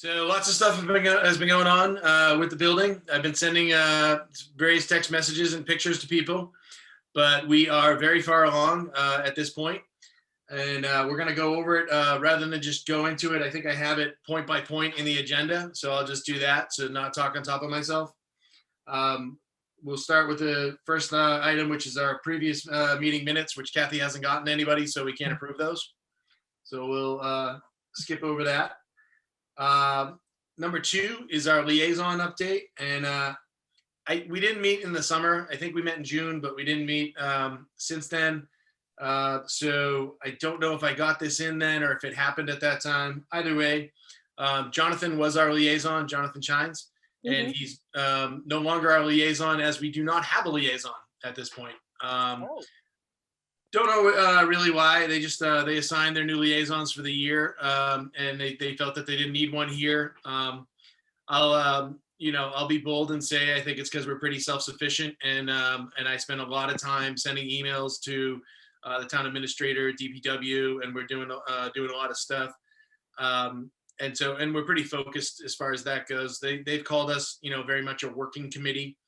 So lots of stuff has been going on with the building. I've been sending various text messages and pictures to people, but we are very far along at this point, and we're going to go over it rather than just go into it. I think I have it point by point in the agenda, so I'll just do that to not talk on top of myself. We'll start with the first item, which is our previous meeting minutes, which Kathy hasn't gotten to anybody, so we can't approve those. So we'll skip over that. Number 2 is our liaison update, and we didn't meet in the summer. I think we met in June, but we didn't meet since then. So I don't know if I got this in then or if it happened at that time. Either way, Jonathan was our liaison, Jonathan Chines, and he's no longer our liaison, as we do not have a liaison at this point. Don't know really why. They just they assigned their new liaisons for the year, and they felt that they didn't need one here. I'll be bold and say I think it's because we're pretty self-sufficient, and I spend a lot of time sending emails to the town administrator, DPW, and we're doing a lot of stuff. And we're pretty focused as far as that goes. They've called us, very much a working committee,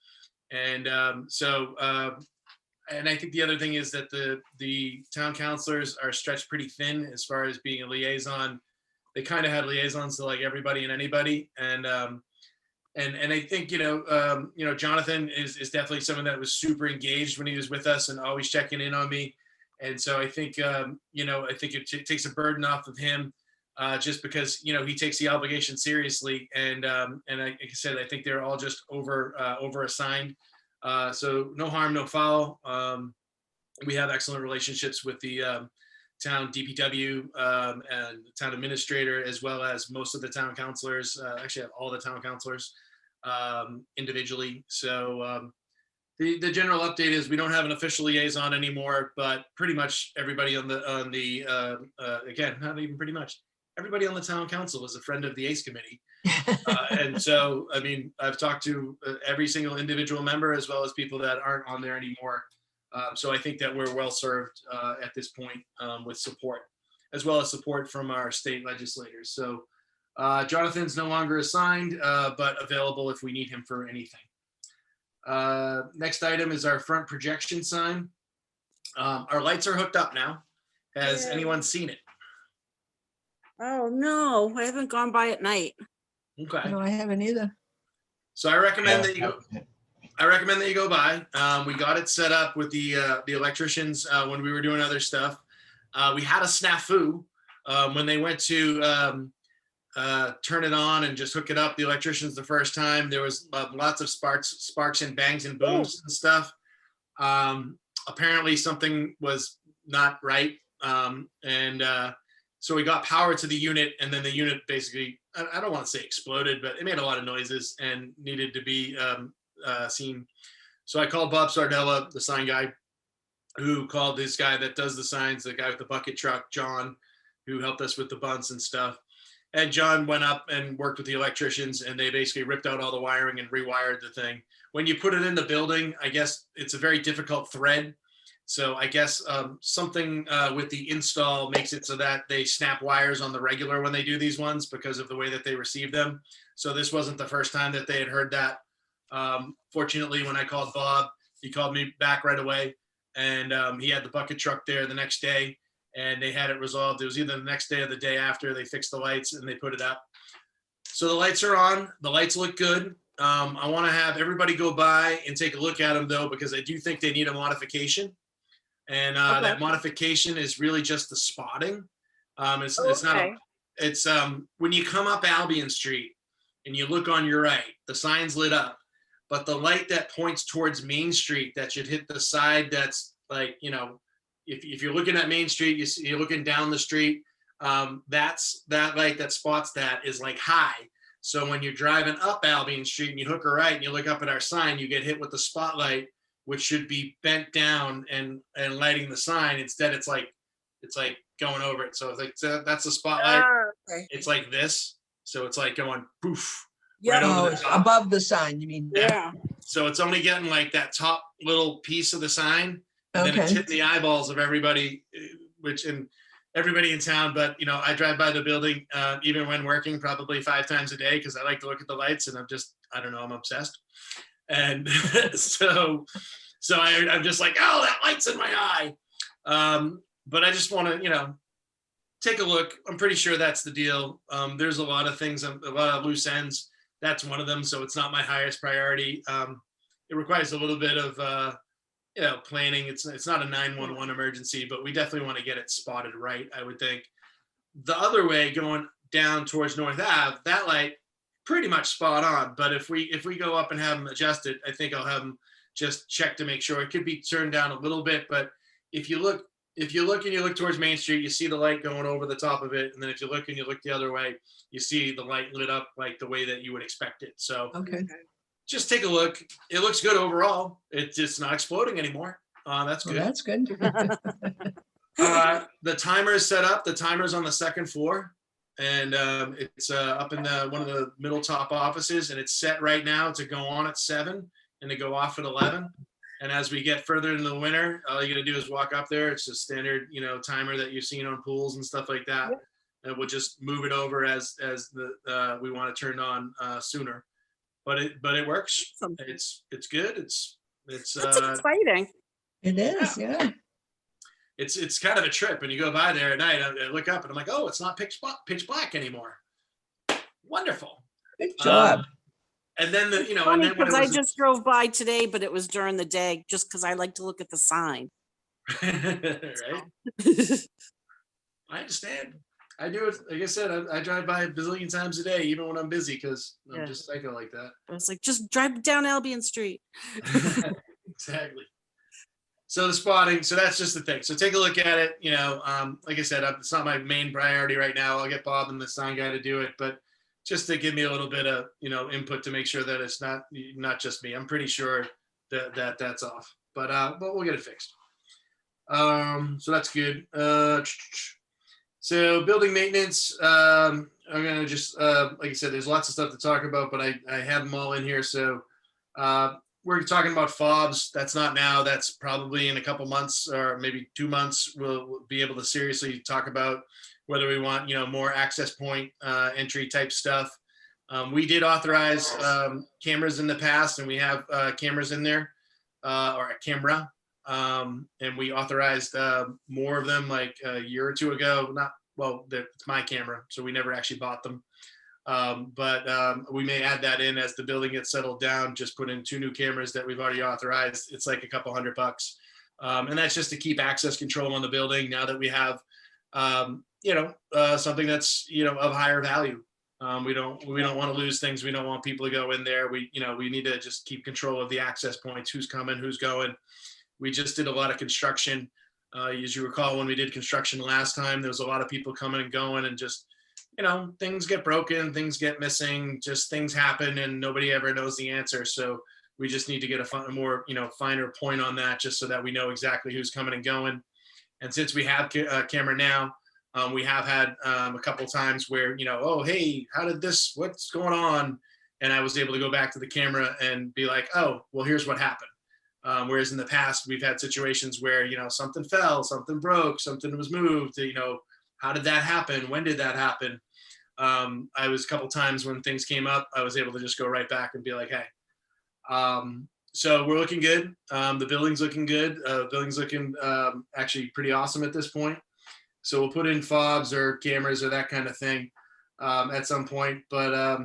and and I think the other thing is that the town councilors are stretched pretty thin as far as being a liaison. They kind of have liaisons to like everybody and anybody. And I think, Jonathan is definitely someone that was super engaged when he was with us and always checking in on me. And so I think, I think it takes a burden off of him just because, he takes the obligation seriously. And like I said, I think they're all just over assigned. So no harm, no foul. We have excellent relationships with the town DPW and the town administrator, as well as most of the town councilors, actually all the town councilors individually. So the general update is we don't have an official liaison anymore, but pretty much everybody again, not even pretty much, everybody on the town council is a friend of the ACE committee. And so, I mean, I've talked to every single individual member as well as people that aren't on there anymore. So I think that we're well served at this point with support, as well as support from our state legislators. So Jonathan's no longer assigned, but available if we need him for anything. Next item is our front projection sign. Our lights are hooked up now. Has anyone seen it? Oh, no, I haven't gone by at night. Okay. No, I haven't either. So I recommend that you go. I recommend that you go by. We got it set up with the electricians when we were doing other stuff. We had a snafu when they went to turn it on and just hook it up. The electricians the first time, there was lots of sparks and bangs and booms and stuff. Apparently something was not right, so we got power to the unit, and then the unit basically, I don't want to say exploded, but it made a lot of noises and needed to be seen. So I called Bob Sardella, the sign guy, who called this guy that does the signs, the guy with the bucket truck, John, who helped us with the bunts and stuff. And John went up and worked with the electricians, and they basically ripped out all the wiring and rewired the thing. When you put it in the building, I guess it's a very difficult thread. So I guess something with the install makes it so that they snap wires on the regular when they do these ones because of the way that they receive them. So this wasn't the first time that they had heard that. Fortunately, when I called Bob, he called me back right away, and he had the bucket truck there the next day, and they had it resolved. It was either the next day or the day after. They fixed the lights and they put it up. So the lights are on. The lights look good. I want to have everybody go by and take a look at them, though, because I do think they need a modification. And that modification is really just the spotting. It's when you come up Albion Street and you look on your right, the sign's lit up, but the light that points towards Main Street that should hit the side, that's like, if you're looking at Main Street, you're looking down the street, that's that light that spots that is like high. So when you're driving up Albion Street and you hook a right and you look up at our sign, you get hit with the spotlight, which should be bent down and lighting the sign. Instead, it's like going over it. So it's like, so that's the spotlight. Okay. It's like this. So it's like going poof. Yeah. Right over Oh, the top. above the sign, you mean? Yeah. So it's only getting like that top little piece of the sign, and then it's hitting the eyeballs of everybody. And everybody in town, but I drive by the building even when working, probably 5 times a day, because I like to look at the lights, and I don't know, I'm obsessed. And I'm just like, oh, that light's in my eye. But I just want to, take a look. I'm pretty sure that's the deal. There's a lot of things, a lot of loose ends. That's one of them. So it's not my highest priority. It requires a little bit of, planning. It's not a 911 emergency, but we definitely want to get it spotted right, I would think. The other way, going down towards North Ave, that light pretty much spot on. But if we go up and have them adjusted, I think I'll have them just check to make sure. It could be turned down a little bit, but if you look and you look towards Main Street, you see the light going over the top of it. And then if you look and you look the other way, you see the light lit up like the way that you would expect it. So Okay. just take a look. It looks good overall. It's just not exploding anymore. That's Well, good. that's good. The timer is set up. The timer's on the second floor, and it's up in one of the middle top offices, and it's set right now to go on at 7 and to go off at 11. And as we get further into the winter, all you got to do is walk up there. It's a standard, timer that you've seen on pools and stuff like that. Yep. And we'll just move it over as we want to turn on sooner. But it works. Awesome. It's good. It's That's exciting. It is, yeah. it's kind of a trip. When you go by there at night, I look up and I'm like, oh, it's not pitch black anymore. Wonderful. Good job. And then Funny, because I just drove by today, but it was during the day, just because I like to look at the sign. right. I understand. I do it. Like I said, I drive by a bazillion times a day, even when I'm busy, because I'm just psycho like that. I was like, just drive down Albion Street. Exactly. So the spotting, so that's just the thing. So take a look at it. Like I said, it's not my main priority right now. I'll get Bob and the sign guy to do it, but just to give me a little bit of input to make sure that it's not just me. I'm pretty sure that that's off, but we'll get it fixed. So that's good. So building maintenance, I'm gonna just like I said, there's lots of stuff to talk about, but I have them all in here. So we're talking about fobs. That's not now. That's probably in a couple months or maybe 2 months. We'll be able to seriously talk about whether we want more access point entry type stuff. We did authorize cameras in the past, and we have cameras in there, or a camera. And we authorized more of them like a year or 2 ago. It's my camera, so we never actually bought them. But we may add that in as the building gets settled down. Just put in 2 new cameras that we've already authorized. It's like a couple $100, and that's just to keep access control on the building now that we have something that's of higher value. We don't want to lose things. We don't want people to go in there. We need to just keep control of the access points, who's coming, who's going. We just did a lot of construction. As you recall, when we did construction last time, there was a lot of people coming and going, and just, things get broken, things get missing, just things happen, and nobody ever knows the answer. So we just need to get a more, finer point on that, just so that we know exactly who's coming and going. And since we have a camera now, we have had a couple times where, oh, hey, what's going on? And I was able to go back to the camera and be like, oh, well, here's what happened. Whereas in the past, we've had situations where, something fell, something broke, something was moved, how did that happen? When did that happen? I was a couple times when things came up, I was able to just go right back and be like, hey. So we're looking good. The building's looking good. Building's looking actually pretty awesome at this point. So we'll put in fobs or cameras or that kind of thing at some point. But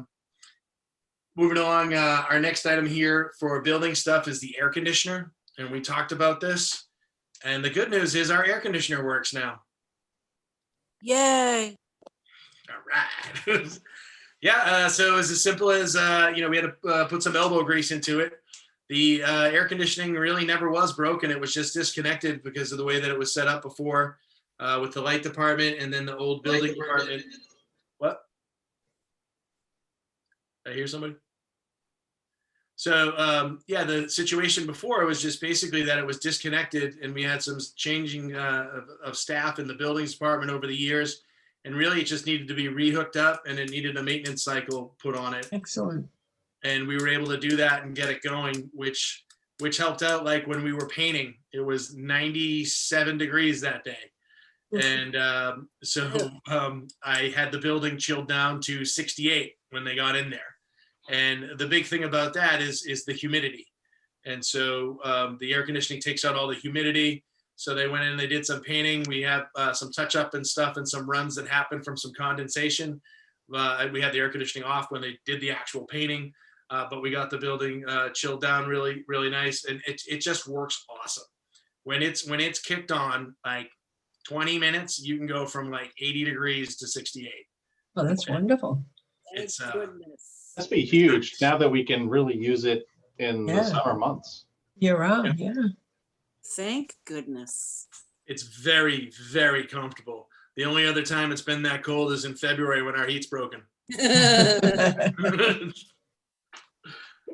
moving along, our next item here for building stuff is the air conditioner. And we talked about this. And the good news is our air conditioner works now. Yay. All right. Yeah, so it was as simple as, we had to put some elbow grease into it. The air conditioning really never was broken. It was just disconnected because of the way that it was set up before with the light department and then the old building department. What? Did I hear somebody? So, the situation before was just basically that it was disconnected, and we had some changing of staff in the buildings department over the years. And really, it just needed to be rehooked up, and it needed a maintenance cycle put on it. Excellent. And we were able to do that and get it going, which helped out. Like when we were painting, it was 97 degrees that day. And I had the building chilled down to 68 when they got in there. And the big thing about that is the humidity. And so the air conditioning takes out all the humidity. So they went in and they did some painting. We have some touch up and stuff and some runs that happened from some condensation. We had the air conditioning off when they did the actual painting, but we got the building chilled down really, really nice. And it just works awesome. When it's kicked on, like 20 minutes, you can go from like 80 degrees to 68. Oh, that's wonderful. It's Goodness. That's be huge now that we can really use it in the Yeah. summer months. Year round, yeah. Thank goodness. it's very, very comfortable. The only other time it's been that cold is in February when our heat's broken.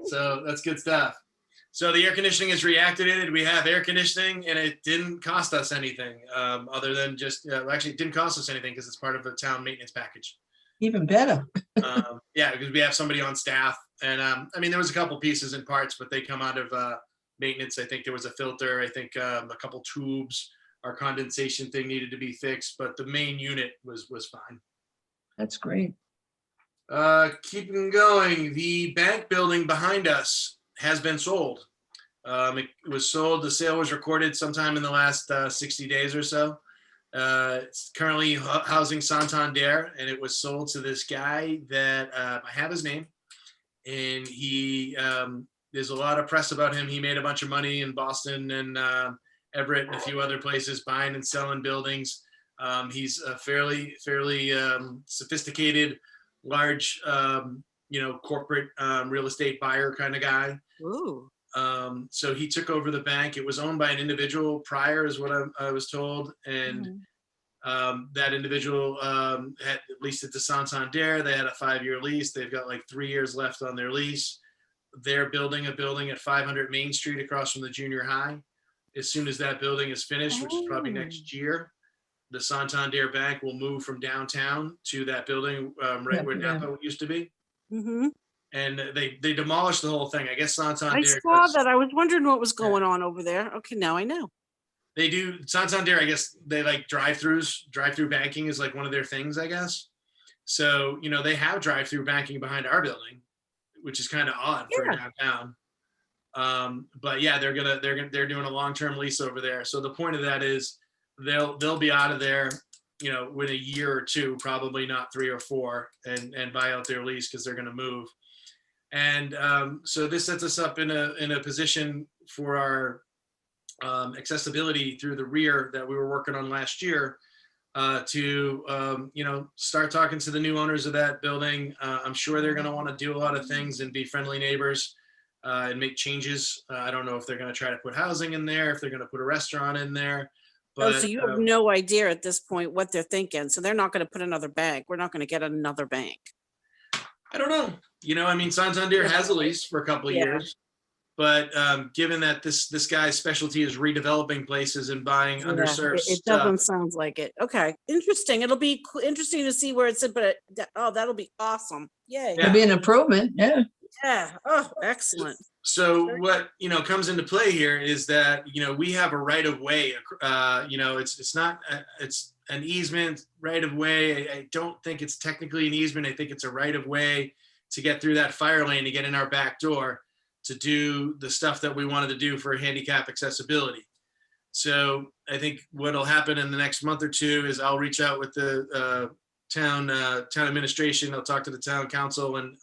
So that's good stuff. So the air conditioning is reactivated. We have air conditioning, and it didn't cost us anything other than just, actually it didn't cost us anything because it's part of the town maintenance package. Even better. Yeah, because we have somebody on staff. And I mean, there was a couple pieces and parts, but they come out of maintenance. I think there was a filter. I think a couple tubes. Our condensation thing needed to be fixed, but the main unit was fine. That's great. Keeping going, the bank building behind us has been sold. It was sold. The sale was recorded sometime in the last 60 days or so. It's currently housing Santander, and it was sold to this guy that I have his name, and he there's a lot of press about him. He made a bunch of money in Boston and Everett and a few other places buying and selling buildings. He's a fairly sophisticated, large, corporate real estate buyer kind of guy. Ooh. So he took over the bank. It was owned by an individual prior, is what I was told. And that individual had leased it to Santander. They had a 5-year lease. They've got like 3 years left on their lease. They're building a building at 500 Main Street across from the junior high. As soon as that building is finished, which is probably next year, the Santander Bank will move from downtown to that building right where Napa used to be. Mm-hmm. And they demolished the whole thing. I guess Santander. I saw that. I was wondering what was going on over there. Okay, now I know. They do Santander. I guess they like drive-throughs. Drive-through banking is like one of their things, I guess. So they have drive-through banking behind our building, which is kind of odd for downtown. But yeah, they're doing a long-term lease over there. So the point of that is they'll be out of there, within a year or two, probably not 3 or 4, and buy out their lease because they're going to move. And so this sets us up in a position for our accessibility through the rear that we were working on last year to start talking to the new owners of that building. I'm sure they're going to want to do a lot of things and be friendly neighbors and make changes. I don't know if they're going to try to put housing in there, if they're going to put a restaurant in there. But, so you have no idea at this point what they're thinking. So they're not going to put another bank. We're not going to get another bank. I don't know. Santander has a lease for a couple of years, but given that this guy's specialty is redeveloping places and buying underserved it stuff. doesn't sound like it. Okay, interesting. It'll be interesting to see where it's at, but that'll be awesome. Yay. It'll be an improvement. Yeah. Yeah. Oh, excellent. So what comes into play here is that we have a right of way. It's not it's an easement right of way. I don't think it's technically an easement. I think it's a right of way to get through that fire lane to get in our back door to do the stuff that we wanted to do for handicap accessibility. So I think what'll happen in the next month or two is I'll reach out with the town administration. I'll talk to the town council and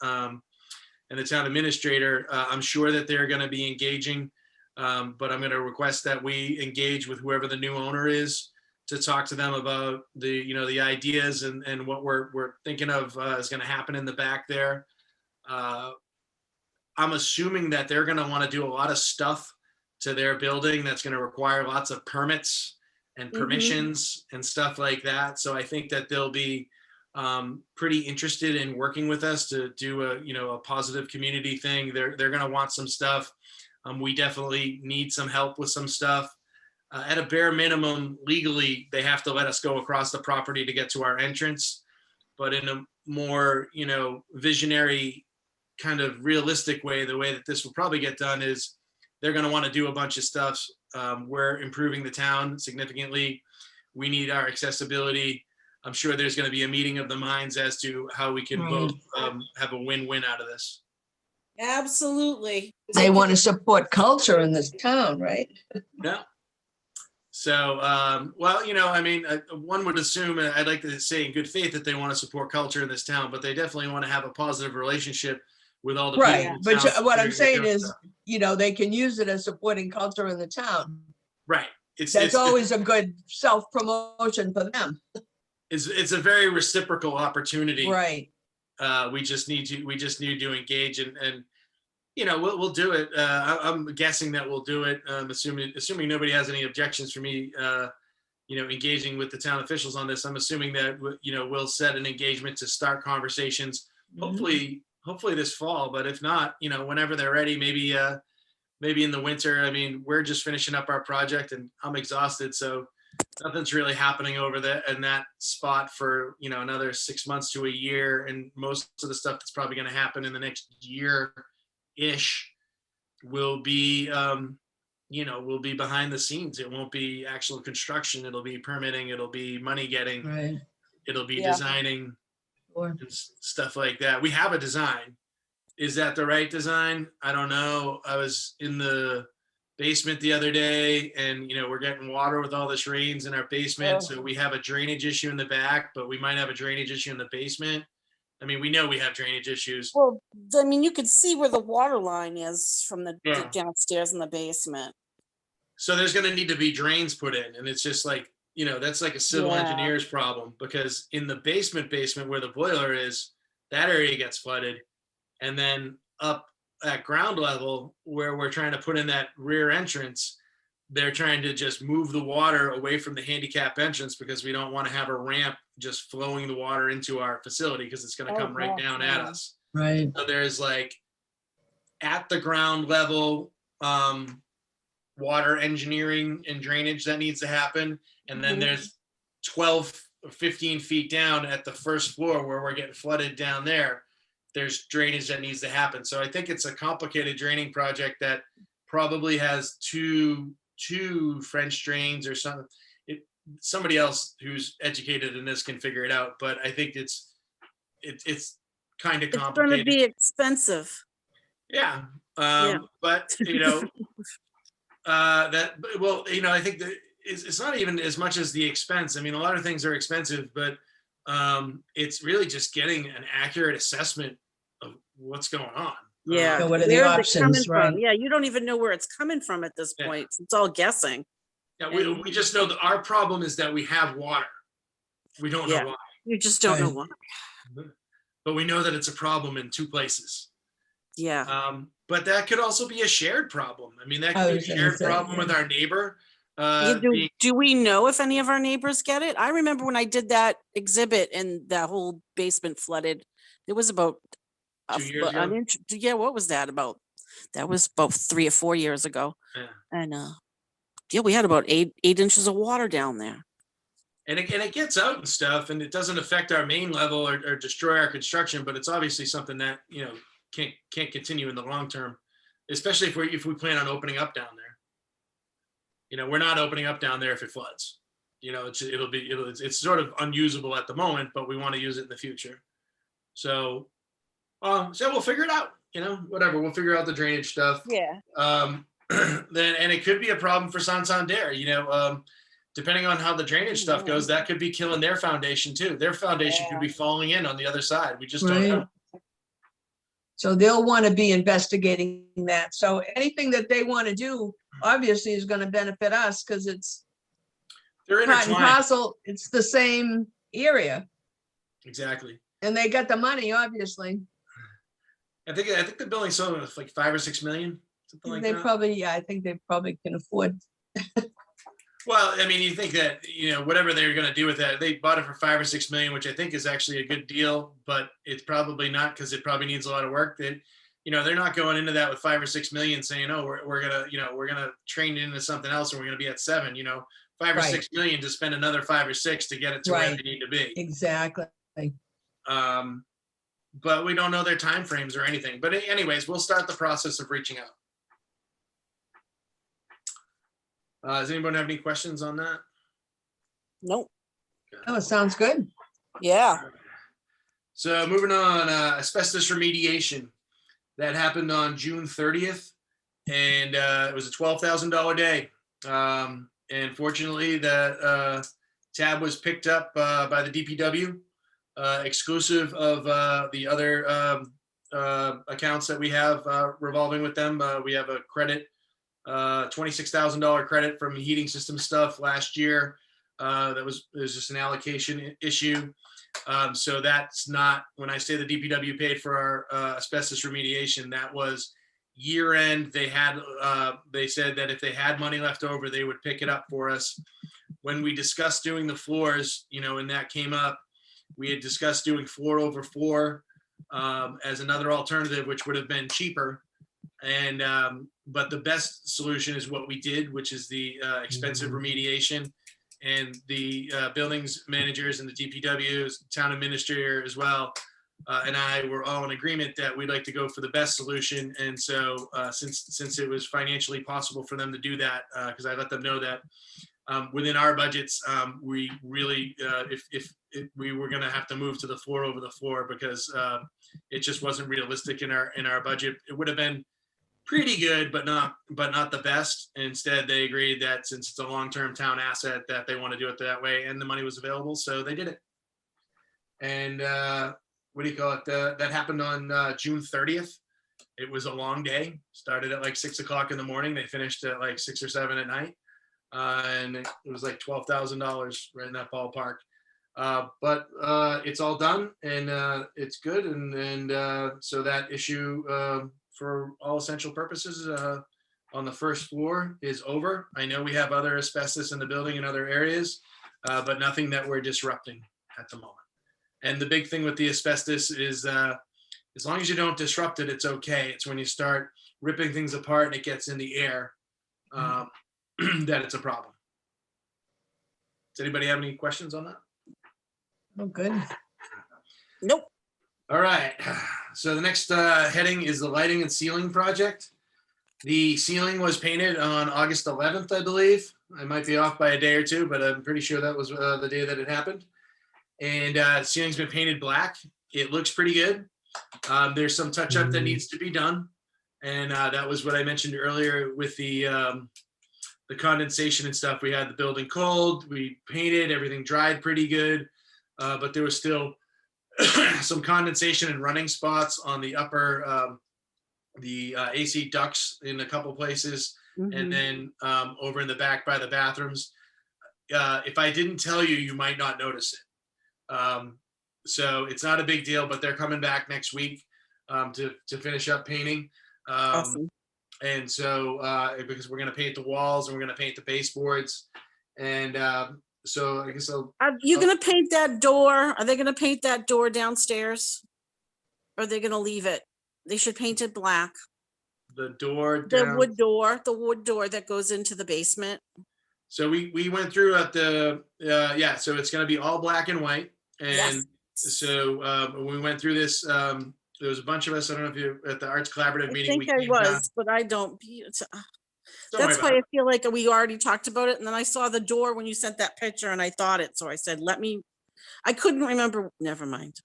the town administrator. I'm sure that they're going to be engaging, but I'm going to request that we engage with whoever the new owner is to talk to them about the ideas and what we're thinking of is going to happen in the back there. I'm assuming that they're going to want to do a lot of stuff to their building that's going to require lots of permits and permissions and stuff like that. So I think that they'll be pretty interested in working with us to do a positive community thing. They're going to want some stuff. We definitely need some help with some stuff. At a bare minimum, legally, they have to let us go across the property to get to our entrance. But in a more, visionary kind of realistic way, the way that this will probably get done is they're going to want to do a bunch of stuff. We're improving the town significantly. we need our accessibility. I'm sure there's going to be a meeting of the minds as to how we can Right. both have a win-win out of this. Absolutely. They want to support culture in this town, right? Yeah. So, well, you know, I mean, one would assume, I'd like to say in good faith that they want to support culture in this town, but they definitely want to have a positive relationship with all the people. Right, in but town what that I'm are saying doing is, stuff. you know, they can use it as supporting culture in the town. Right. That's always a good self-promotion for them. It's a very reciprocal opportunity. Right, We just need to engage and you know, we'll do it. I'm guessing that we'll do it. Assuming nobody has any objections for me, you know, engaging with the town officials on this. I'm assuming that, you know, we'll set an engagement to start conversations. Mhm. Hopefully this fall, but if not, you know, whenever they're ready, maybe in the winter. I mean, we're just finishing up our project and I'm exhausted, so nothing's really happening over there in that spot for, you know, another 6 months to a year, and most of the stuff that's probably going to happen in the next year ish will be you know, will be behind the scenes. It won't be actual construction. It'll be permitting, it'll be money getting, right. it'll be Yeah. designing Or- and stuff like that. We have a design. Is that the right design? I don't know. I was in the basement the other day and, you know, we're getting water with all this rains in our basement. Oh. So we have a drainage issue in the back, but we might have a drainage issue in the basement. I mean, we know we have drainage issues. Well, I mean, you could see where the water line is from the Yeah. downstairs in the basement. So there's going to need to be drains put in. And it's just like, you know, that's like a civil Yeah. engineer's problem, because in the basement where the boiler is, that area gets flooded. And then up at ground level where we're trying to put in that rear entrance, they're trying to just move the water away from the handicap entrance because we don't want to have a ramp just flowing the water into our facility because it's going to Oh, come right gosh, down yeah. at us. Right, So there's like at the ground level water engineering and drainage that needs to happen. And then Mhm. there's 12 or 15 feet down at the first floor where we're getting flooded down there. There's drainage that needs to happen. So I think it's a complicated draining project that probably has two French drains or something. Somebody else who's educated in this can figure it out, but I think it's kind of It's going to complicated. be expensive. Yeah. Yeah. But you know, well, you know, I think that it's not even as much as the expense. I mean, a lot of things are expensive, but it's really just getting an accurate assessment of what's going on. Yeah. So what are the Where is it options, coming from? right? Yeah, you don't even know where it's coming from at this Yeah. point. It's all guessing. Yeah, we just know that our problem is that we have water. We don't Yeah. know why, You just don't know Right. why. but we know that it's a problem in two places. Yeah. But that could also be a shared problem. I mean, that I could be a was gonna shared say, problem with yeah. our neighbor. Do we know if any of our neighbors get it? I remember when I did that exhibit and that whole basement flooded. It was about 2 years ago? an inch. Yeah, what was that about? That was about 3 or 4 years ago. Yeah. And yeah, we had about 8 inches of water down there. And it gets out and stuff, and it doesn't affect our main level or destroy our construction, but it's obviously something that, you know, can't continue in the long term, especially if we plan on opening up down there. You know, we're not opening up down there if it floods. You know, it's sort of unusable at the moment, but we want to use it in the future. So we'll figure it out. You know, whatever, we'll figure out the drainage stuff. Yeah. Then, and it could be a problem for Santander. You know, depending on how the drainage stuff goes, that could be killing their foundation too. Their foundation could be falling in on the other side. We just don't know. Right. So they'll want to be investigating that. So anything that they want to do, obviously, is going to benefit us because it's They're part and intertwined. parcel. It's the same area, Exactly. and they got the money, obviously. I think the building sold was like 5 or 6 million, something like They that. probably, yeah, I think they probably can afford. Well, I mean, you think that, you know, whatever they're going to do with that, they bought it for 5 or 6 million, which I think is actually a good deal, but it's probably not, because it probably needs a lot of work. That, you know, they're not going into that with 5 or 6 million saying, oh, we're gonna train it into something else and we're gonna be at 7. You know, 5 or Right. 6 million to spend another 5 or 6 to get it to where Right. they need to be. Exactly. But we don't know their timeframes or anything. But anyways, we'll start the process of reaching out. Does anyone have any questions on that? Nope. Oh, it sounds good. Yeah. So moving on, asbestos remediation. That happened on June 30th, and it was a $12,000 day. And fortunately, the tab was picked up by the DPW, exclusive of the other accounts that we have revolving with them. We have a credit, $26,000 credit from heating system stuff last year. That was just an allocation issue. So that's not, when I say the DPW paid for our asbestos remediation, that was year end. They said that if they had money left over, they would pick it up for us. When we discussed doing the floors, and that came up, we had discussed doing 4 over 4 as another alternative, which would have been cheaper. And but the best solution is what we did, which is the expensive remediation. And the buildings managers and the DPWs, town administrator as well, and I were all in agreement that we'd like to go for the best solution. And so since it was financially possible for them to do that, because I let them know that within our budgets, we really, if we were going to have to move to the 4 over the 4 because it just wasn't realistic in our budget. It would have been pretty good, but not the best. Instead, they agreed that since it's a long-term town asset, that they want to do it that way, and the money was available, so they did it. And what do you call it? That happened on June 30th. It was a long day. Started at like 6 o'clock in the morning. They finished at like 6 or 7 at night, and it was like $12,000 right in that ballpark. But it's all done, and it's good, and so that issue. For all essential purposes on the first floor is over. I know we have other asbestos in the building in other areas, but nothing that we're disrupting at the moment. And the big thing with the asbestos is as long as you don't disrupt it, it's okay. It's when you start ripping things apart and it gets in the air that it's a problem. Does anybody have any questions on that? Oh, good. Nope. All right, so the next heading is the lighting and ceiling project. The ceiling was painted on August 11th, I believe. I might be off by a day or two, but I'm pretty sure that was the day that it happened. And the ceiling's been painted black. It looks pretty good. There's some touch up that needs to be done. And that was what I mentioned earlier with the condensation and stuff. We had the building cold, we painted, everything dried pretty good, but there was still some condensation and running spots on the upper, the AC ducts in a couple places, and then over in the back by the bathrooms. If I didn't tell you, you might not notice it. So it's not a big deal, but they're coming back next week to finish up painting. Awesome. And so because we're going to paint the walls and we're going to paint the baseboards, and so I guess Are you going to paint that door? Are they going to paint that door downstairs? Or are they going to leave it? They should paint it black. the door The down. wood door that goes into the basement. So we went through at the yeah, so it's going to be all black and white. And Yes. so when we went through this, there was a bunch of us. I don't know if you at the Arts Collaborative I meeting. think I was, but I don't. Don't worry That's about why I it. feel like we already talked about it. And then I saw the door when you sent that picture and I thought it. So I said, I couldn't remember. Never mind.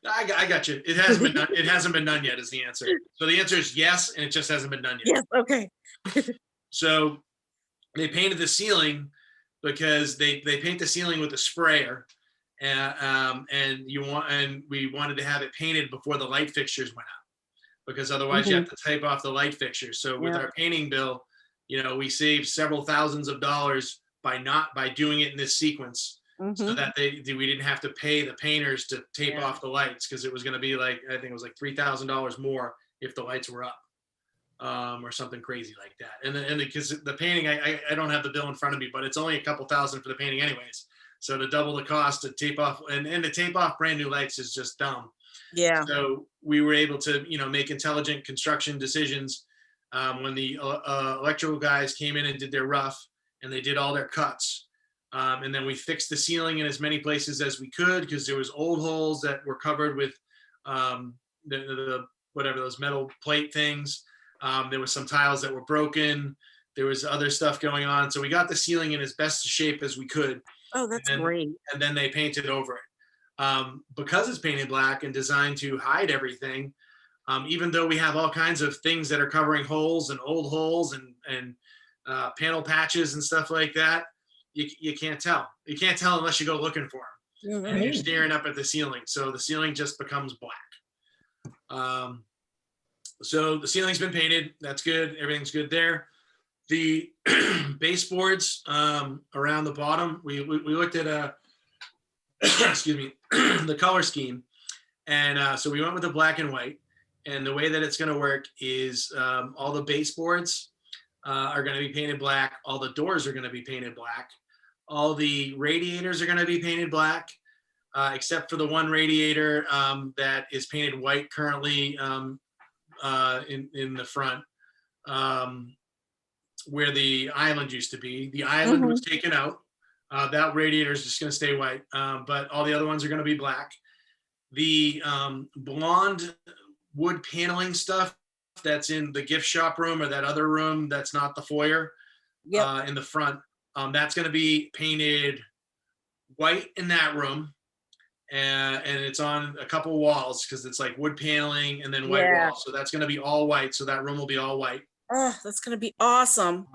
I got you. It hasn't been done. It hasn't been done yet is the answer. So the answer is yes, and it just hasn't been done yet. Yes. Okay. So they painted the ceiling because they paint the ceiling with a sprayer, and we wanted to have it painted before the light fixtures went up, because otherwise you have to tape off the light fixtures. So with our painting bill, we saved several thousands of dollars by doing it in this sequence. So that we didn't have to pay the painters to tape off the lights, because it was going to be like, I think it was like $3,000 more if the lights were up, or something crazy like that. And because the painting, I don't have the bill in front of me, but it's only a couple thousand for the painting anyways. So to double the cost to tape off and to tape off brand new lights is just dumb. Yeah. So we were able to, make intelligent construction decisions when the electrical guys came in and did their rough, and they did all their cuts. And then we fixed the ceiling in as many places as we could, because there was old holes that were covered with the whatever, those metal plate things. There was some tiles that were broken. There was other stuff going on. So we got the ceiling in as best shape as we could. Oh, that's And then- great. and then they painted over it. Because it's painted black and designed to hide everything, even though we have all kinds of things that are covering holes and old holes and panel patches and stuff like that, you can't tell. You can't tell unless you go looking for them. Mhm. And you're Great. staring up at the ceiling. So the ceiling just becomes black. So the ceiling's been painted. That's good. Everything's good there. The baseboards around the bottom, we looked at excuse me, the color scheme. And so we went with the black and white. And the way that it's going to work is all the baseboards are going to be painted black. All the doors are going to be painted black. All the radiators are going to be painted black, except for the one radiator that is painted white currently in the front, where the island used to be. The island was taken out. That radiator is just going to stay white, but all the other ones are going to be black. The blonde wood paneling stuff that's in the gift shop room or that other room that's not the foyer Yep. in the front, that's going to be painted white in that room. And it's on a couple walls because it's like wood paneling and then white Yeah. walls. So that's going to be all white. So that room will be all white. Oh, that's gonna be awesome.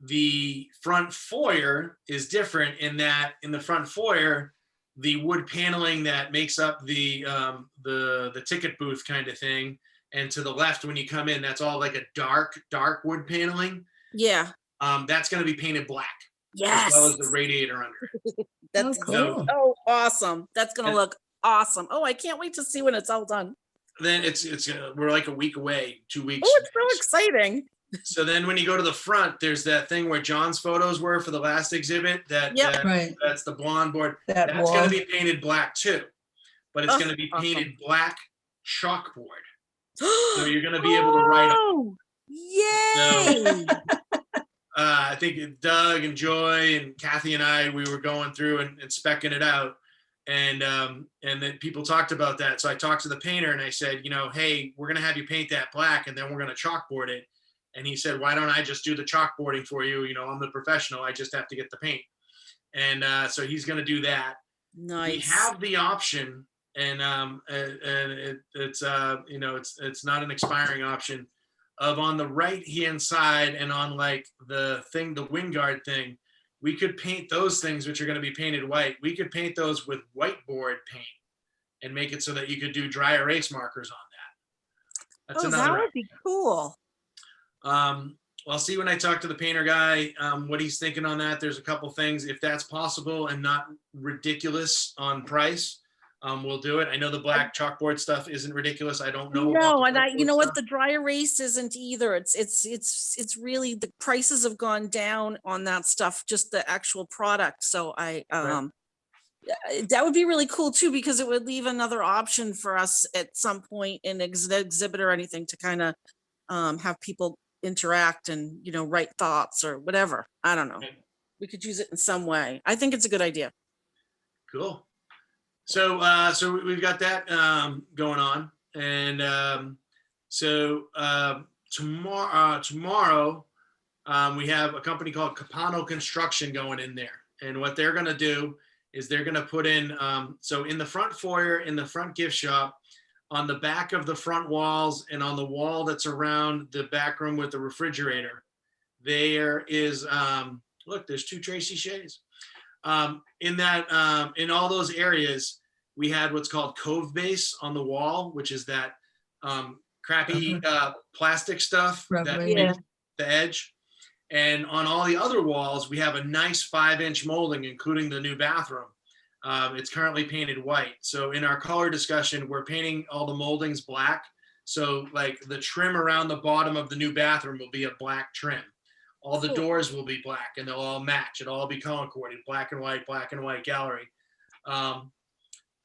The front foyer is different in that in the front foyer, the wood paneling that makes up the ticket booth kind of thing, and to the left when you come in, that's all like a dark wood paneling. Yeah. That's going to be painted black, Yes. as well as the radiator under it. That's Oh, cool. so awesome. That's gonna And- look awesome. Oh, I can't wait to see when it's all done. Then we're like a week away, 2 weeks. Oh, it's so exciting. So then when you go to the front, there's that thing where John's photos were for the last exhibit. Yep. Right, That's the blonde board. that That's going wall. to be painted black too, but it's Oh, going to be awesome. painted black chalkboard. So you're going to be able to write on. Oh, yay! I think Doug and Joy and Kathy and I, we were going through and specking it out. And then people talked about that. So I talked to the painter and I said, hey, we're going to have you paint that black and then we're going to chalkboard it. And he said, why don't I just do the chalkboarding for you? I'm the professional. I just have to get the paint. And so he's going to do that. Nice. We have the option, and it's not an expiring option, of on the right hand side and on like the wind guard thing, we could paint those things which are going to be painted white. We could paint those with whiteboard paint and make it so that you could do dry erase markers on that. That's Oh, that another. would be cool. I'll see when I talk to the painter guy, what he's thinking on that. There's a couple things, if that's possible and not ridiculous on price, we'll do it. I know the black chalkboard stuff isn't ridiculous. I don't know. No, about the and you know chalkboard what? stuff. The dry erase isn't either. It's really the prices have gone down on that stuff, just the actual product. So that would be really cool too, because it would leave another option for us at some point in exhibit or anything to kind of have people interact and write thoughts or whatever. I don't know. Okay. We could use it in some way. I think it's a good idea. Cool. So we've got that going on, and tomorrow we have a company called Capano Construction going in there, and what they're going to do is they're going to put in so in the front foyer, in the front gift shop, on the back of the front walls and on the wall that's around the back room with the refrigerator, there is look, there's two Tracy Shays. In all those areas, we had what's called Cove Base on the wall, which is that crappy plastic stuff that Rubber, yeah. makes the edge. And on all the other walls, we have a nice 5-inch molding, including the new bathroom. It's currently painted white. So in our color discussion, we're painting all the moldings black. So like the trim around the bottom of the new bathroom will be a black trim. All the Cool. doors will be black and they'll all match. It'll all be color coordinated, black and white gallery.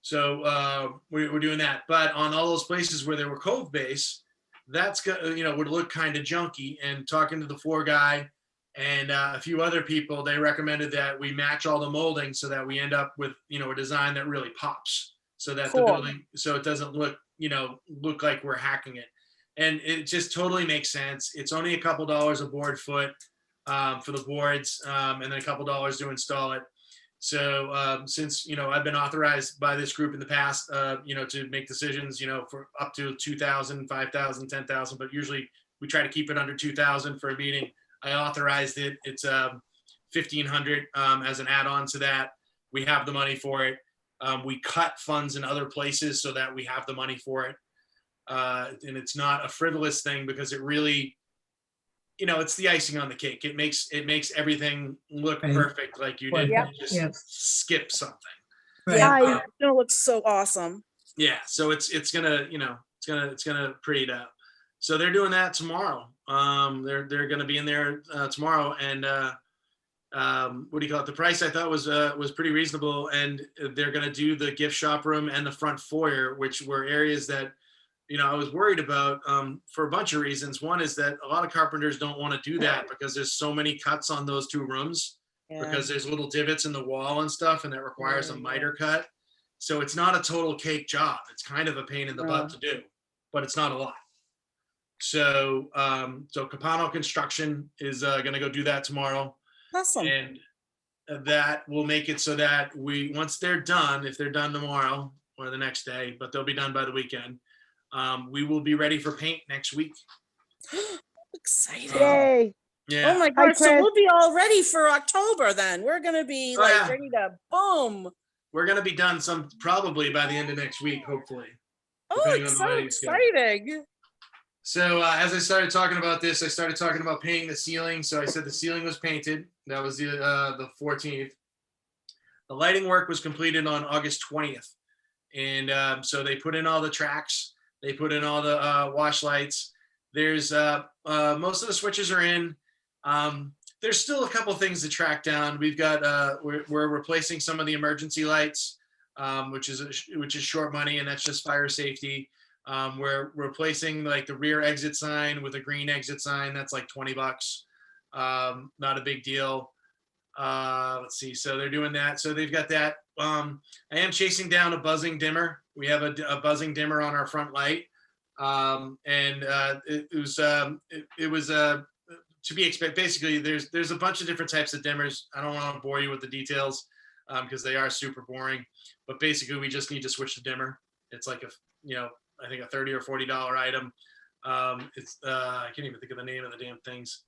So we're doing that. But on all those places where there were Cove Base, that's would look kind of junky. And talking to the floor guy and a few other people, they recommended that we match all the molding so that we end up with a design that really pops, so that Cool. the building, so it doesn't look like we're hacking it. And it just totally makes sense. It's only a couple dollars a board foot for the boards, and then a couple dollars to install it. So since, I've been authorized by this group in the past, to make decisions, for up to 2,000, 5,000, 10,000, but usually we try to keep it under 2,000 for a meeting. I authorized it. It's 1,500 as an add-on to that. We have the money for it. We cut funds in other places so that we have the money for it. And it's not a frivolous thing because it really, it's the icing on the cake. It makes everything look Right. perfect. Like you Well, didn't Yep. just Yes. skip something. Yeah, I- it's gonna look so awesome. Yeah. So it's gonna, it's gonna pretty it up. So they're doing that tomorrow. They're gonna be in there tomorrow, and what do you call it? The price I thought was pretty reasonable, and they're gonna do the gift shop room and the front foyer, which were areas that, I was worried about for a bunch of reasons. One is that a lot of carpenters don't want to do that because there's so many cuts on those two rooms, Yeah. because there's little divots in the wall and stuff, and that requires a miter cut. So it's not a total cake job. It's kind of a pain in the butt to do, but it's not a lot. So Capano Construction is going to go do that tomorrow, Awesome. and that will make it so that once they're done, if they're done tomorrow or the next day, but they'll be done by the weekend, we will be ready for paint next week. Exciting. Yay. Yeah. Oh my Hi, gosh, so Chris. we'll be all ready for October then. We're gonna be Oh, like yeah. ready to boom. We're going to be done probably by the end of next week, hopefully. Oh, Depending on it's the so lighting schedule. exciting. So as I started talking about this, I started talking about painting the ceiling. So I said the ceiling was painted. That was the 14th. The lighting work was completed on August 20th. And so they put in all the tracks. They put in all the wash lights. There's most of the switches are in. There's still a couple things to track down. We've got we're replacing some of the emergency lights, which is short money, and that's just fire safety. We're replacing like the rear exit sign with a green exit sign. That's like $20. Not a big deal. Let's see. So they're doing that. So they've got that. I am chasing down a buzzing dimmer. We have a buzzing dimmer on our front light. It was to be expected. Basically, there's a bunch of different types of dimmers. I don't want to bore you with the details because they are super boring. But basically, we just need to switch the dimmer. It's like I think a $30 or $40 item. I can't even think of the name of the damn things.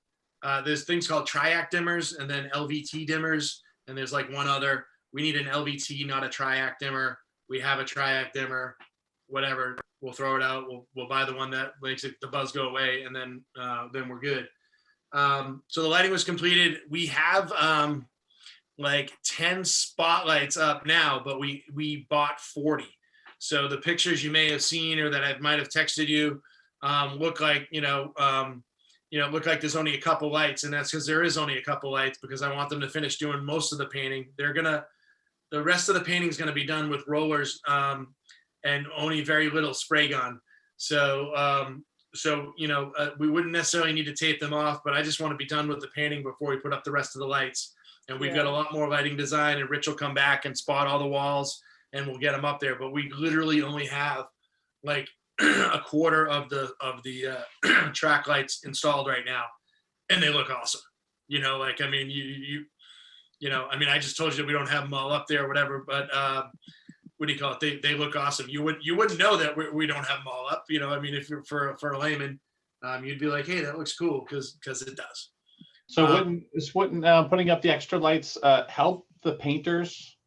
There's things called triac dimmers and then LVT dimmers, and there's like one other. We need an LVT, not a triac dimmer. We have a triac dimmer. Whatever, we'll throw it out. We'll buy the one that makes the buzz go away, and then we're good. So the lighting was completed. We have like 10 spotlights up now, but we bought 40. So the pictures you may have seen or that I might have texted you look like look like there's only a couple lights, and that's because there is only a couple lights because I want them to finish doing most of the painting. The rest of the painting is gonna be done with rollers and only very little spray gun. So we wouldn't necessarily need to tape them off, but I just want to be done with the painting before we put up the rest of the lights. And we've got a lot more lighting design, and Rich will come back and spot all the walls and we'll get them up there. But we literally only have like a quarter of the track lights installed right now, and they look awesome. I just told you that we don't have them all up there or whatever, but what do you call it? They look awesome. You wouldn't know that we don't have them all up. If you're for a layman, you'd be like, hey, that looks cool because it does. So wouldn't putting up the extra lights help the painters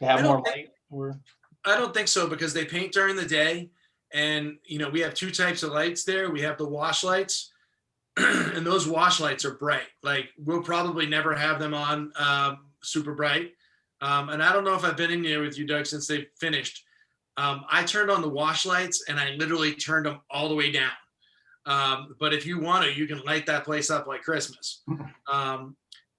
to have more light? Or I don't think so, because they paint during the day, and we have two types of lights there. We have the wash lights, and those wash lights are bright. Like we'll probably never have them on super bright. And I don't know if I've been in there with you, Doug, since they finished. I turned on the wash lights and I literally turned them all the way down. But if you want to, you can light that place up like Christmas.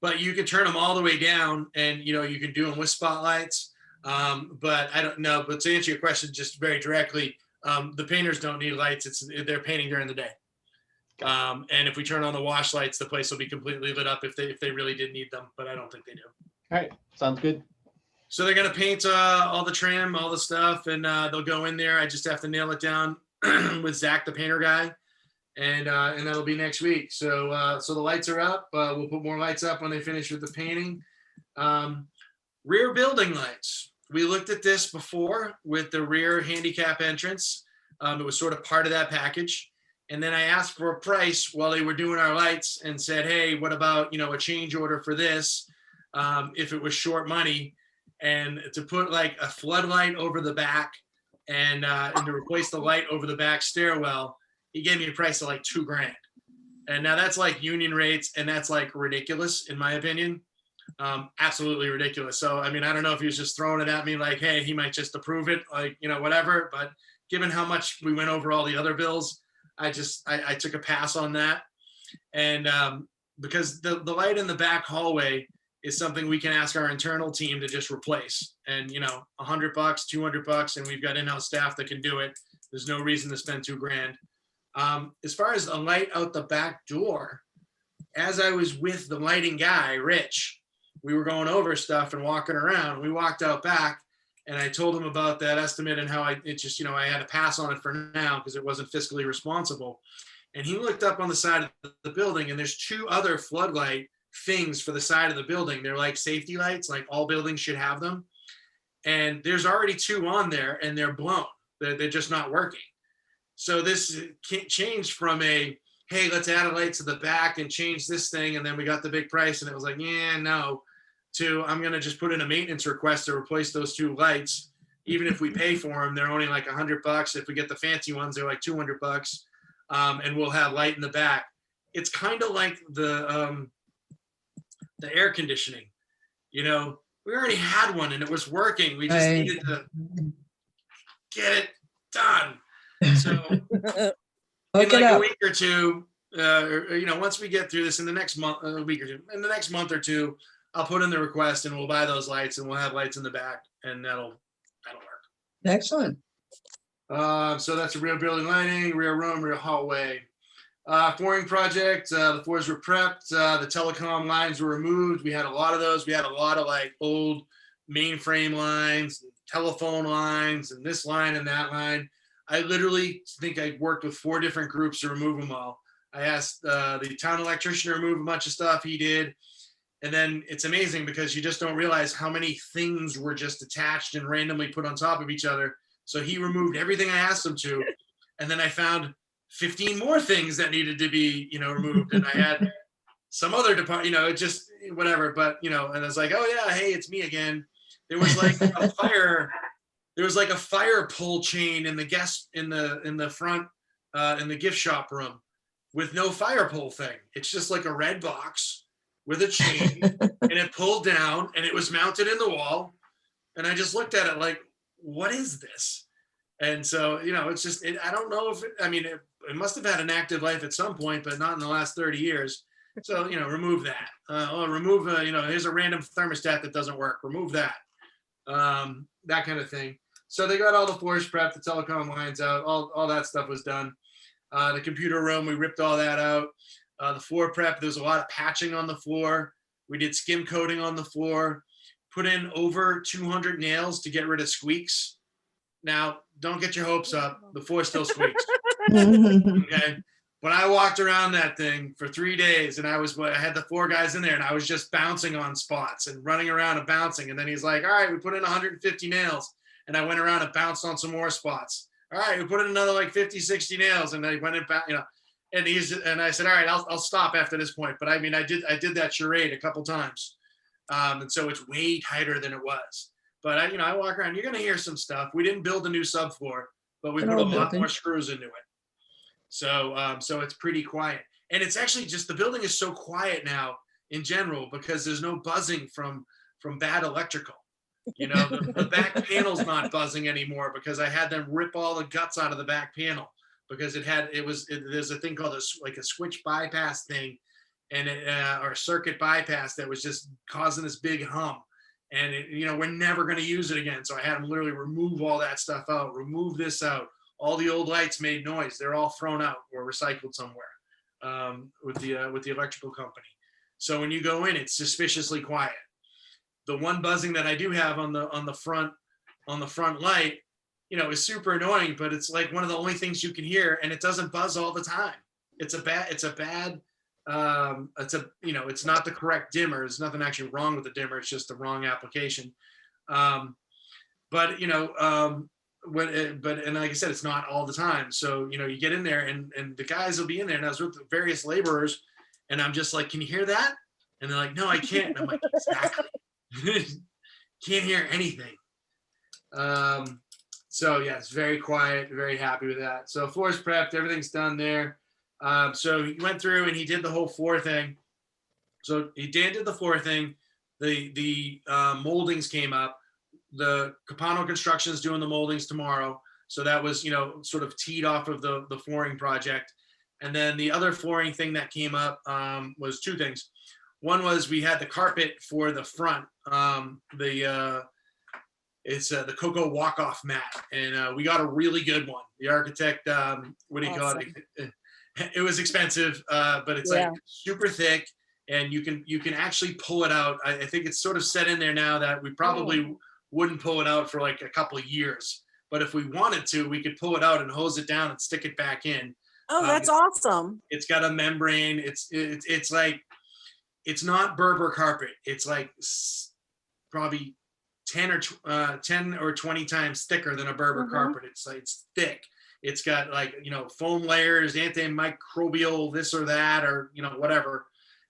But you can turn them all the way down, and you can do them with spotlights. But I don't know. But to answer your question just very directly, the painters don't need lights. They're painting during the day. And if we turn on the wash lights, the place will be completely lit up if they really did need them. But I don't think they do. all right, sounds good. So they're gonna paint all the trim, all the stuff, and they'll go in there. I just have to nail it down with Zach, the painter guy, and that'll be next week. So the lights are up. We'll put more lights up when they finish with the painting. Rear building lights. We looked at this before with the rear handicap entrance. It was sort of part of that package. And then I asked for a price while they were doing our lights and said, hey, what about, a change order for this? If it was short money, and to put like a floodlight over the back and to replace the light over the back stairwell, he gave me a price of like $2,000. And now that's like union rates, and that's like ridiculous in my opinion. Absolutely ridiculous. So, I don't know if he was just throwing it at me like, hey, he might just approve it, like, whatever. But given how much we went over all the other bills, I took a pass on that. And because the light in the back hallway is something we can ask our internal team to just replace. And, $100, $200, and we've got in-house staff that can do it. There's no reason to spend $2,000. As far as a light out the back door, as I was with the lighting guy, Rich, we were going over stuff and walking around. We walked out back, and I told him about that estimate and how I had to pass on it for now because it wasn't fiscally responsible. And he looked up on the side of the building, and there's 2 other floodlight things for the side of the building. They're like safety lights, like all buildings should have them. And there's already 2 on there, and they're blown. They're just not working. So this changed from a, hey, let's add a light to the back and change this thing, and then we got the big price, and it was like, yeah, no, to I'm going to just put in a maintenance request to replace those 2 lights. Even if we pay for them, they're only like $100. If we get the fancy ones, they're like $200. And we'll have light in the back. It's kind of like the air conditioning. We already had one and it was working. We just needed to get it done. So in like a week or two, once we get through this in the next month, in the next month or two, I'll put in the request and we'll buy those lights and we'll have lights in the back, and that'll work. Excellent. So that's a rear building lighting, rear room, rear hallway. Flooring project, the floors were prepped, the telecom lines were removed. We had a lot of those. We had a lot of like old mainframe lines, telephone lines, and this line and that line. I literally think I worked with 4 different groups to remove them all. I asked the town electrician to remove a bunch of stuff. He did. And then it's amazing because you just don't realize how many things were just attached and randomly put on top of each other. So he removed everything I asked him to. And then I found 15 more things that needed to be, removed. And I had some other department, it just whatever. But, and I was like, oh yeah, hey, it's me again. There was like a fire. There was like a fire pole chain in the guest in the front in the gift shop room with no fire pole thing. It's just like a red box with a chain and it pulled down and it was mounted in the wall. And I just looked at it like, what is this? And so, it's just, I don't know if, it must have had an active life at some point, but not in the last 30 years. So, remove that. Remove, here's a random thermostat that doesn't work. Remove that. That kind of thing. So they got all the floors prepped, the telecom lines out, all that stuff was done. The computer room, we ripped all that out. The floor prep, there's a lot of patching on the floor. We did skim coating on the floor, put in over 200 nails to get rid of squeaks. Now, don't get your hopes up. The floor still squeaks. Okay. When I walked around that thing for 3 days and I had the 4 guys in there and I was just bouncing on spots and running around and bouncing. And then he's like, all right, we put in 150 nails. And I went around and bounced on some more spots. All right, we put in another like 50, 60 nails. And then he went in, and I said, all right, I'll stop after this point. But I did that charade a couple times. And so it's way tighter than it was. But I walk around, you're going to hear some stuff. We didn't build a new subfloor, but we put a lot more screws into it. So it's pretty quiet. And it's actually just, the building is so quiet now in general because there's no buzzing from bad electrical. The back panel's not buzzing anymore because I had them rip all the guts out of the back panel because there's a thing called a switch bypass thing and or a circuit bypass that was just causing this big hum. And we're never going to use it again. So I had them literally remove all that stuff out, remove this out. All the old lights made noise. They're all thrown out or recycled somewhere with the electrical company. So when you go in, it's suspiciously quiet. The one buzzing that I do have on the front light, is super annoying, but it's like one of the only things you can hear, and it doesn't buzz all the time. It's a bad it's not the correct dimmer. There's nothing actually wrong with the dimmer. It's just the wrong application. But like I said, it's not all the time. So, you get in there and the guys will be in there, and I was with the various laborers, and I'm just like, can you hear that? And they're like, no, I can't. And I'm like, exactly. Can't hear anything. So yeah, it's very quiet, very happy with that. So floor's prepped, everything's done there. So he went through and he did the whole floor thing. So Dan did the floor thing. The moldings came up. The Capano Construction is doing the moldings tomorrow. So that was, sort of teed off of the flooring project. And then the other flooring thing that came up was two things. One was we had the carpet for the front, it's the cocoa walk-off mat, and we got a really good one. The architect, what do you call it? It was expensive, but it's like super thick, and you can actually pull it out. I think it's sort of set in there now that we probably wouldn't pull it out for like a couple of years. But if we wanted to, we could pull it out and hose it down and stick it back in. Oh, that's awesome. It's got a membrane. It's like, it's not Berber carpet. It's like probably 10 or 20 times thicker than a Berber carpet. It's thick. It's got like, foam layers, antimicrobial, this or that, or, whatever,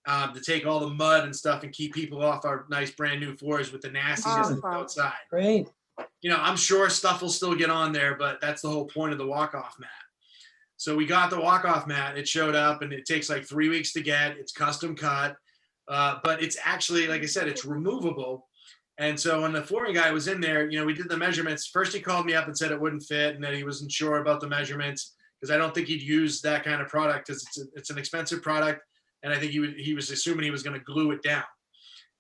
to take all the mud and stuff and keep people off our nice brand new floors with the nastiness that's outside. Great. I'm sure stuff will still get on there, but that's the whole point of the walk-off mat. So we got the walk-off mat. It showed up, and it takes like 3 weeks to get. It's custom cut, but it's actually, like I said, it's removable. And so when the flooring guy was in there, we did the measurements. First, he called me up and said it wouldn't fit and that he wasn't sure about the measurements because I don't think he'd use that kind of product because it's an expensive product. And I think he was assuming he was going to glue it down,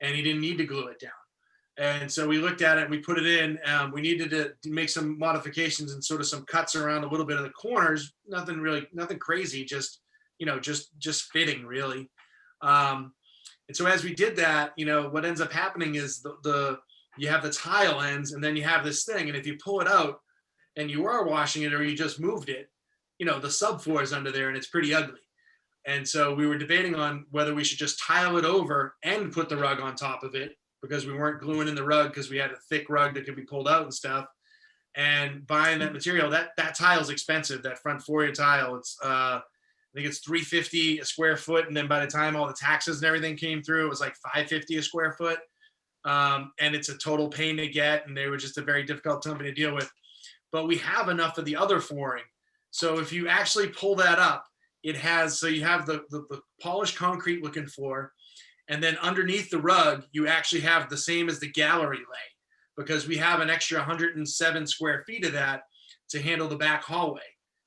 and he didn't need to glue it down. And so we looked at it and we put it in. We needed to make some modifications and sort of some cuts around a little bit of the corners. Nothing crazy, just fitting really. And so as we did that, what ends up happening is you have the tile ends, and then you have this thing. And if you pull it out and you are washing it or you just moved it, the subfloor is under there and it's pretty ugly. And so we were debating on whether we should just tile it over and put the rug on top of it, because we weren't gluing in the rug because we had a thick rug that could be pulled out and stuff. And buying that material, that tile's expensive. That front foyer tile, it's I think it's $350 a square foot, and then by the time all the taxes and everything came through, it was like $550 a square foot. And it's a total pain to get, and they were just a very difficult company to deal with. But we have enough of the other flooring, so if you actually pull that up, it has, so you have the polished concrete looking floor, and then underneath the rug, you actually have the same as the gallery lay, because we have an extra 107 square feet of that to handle the back hallway.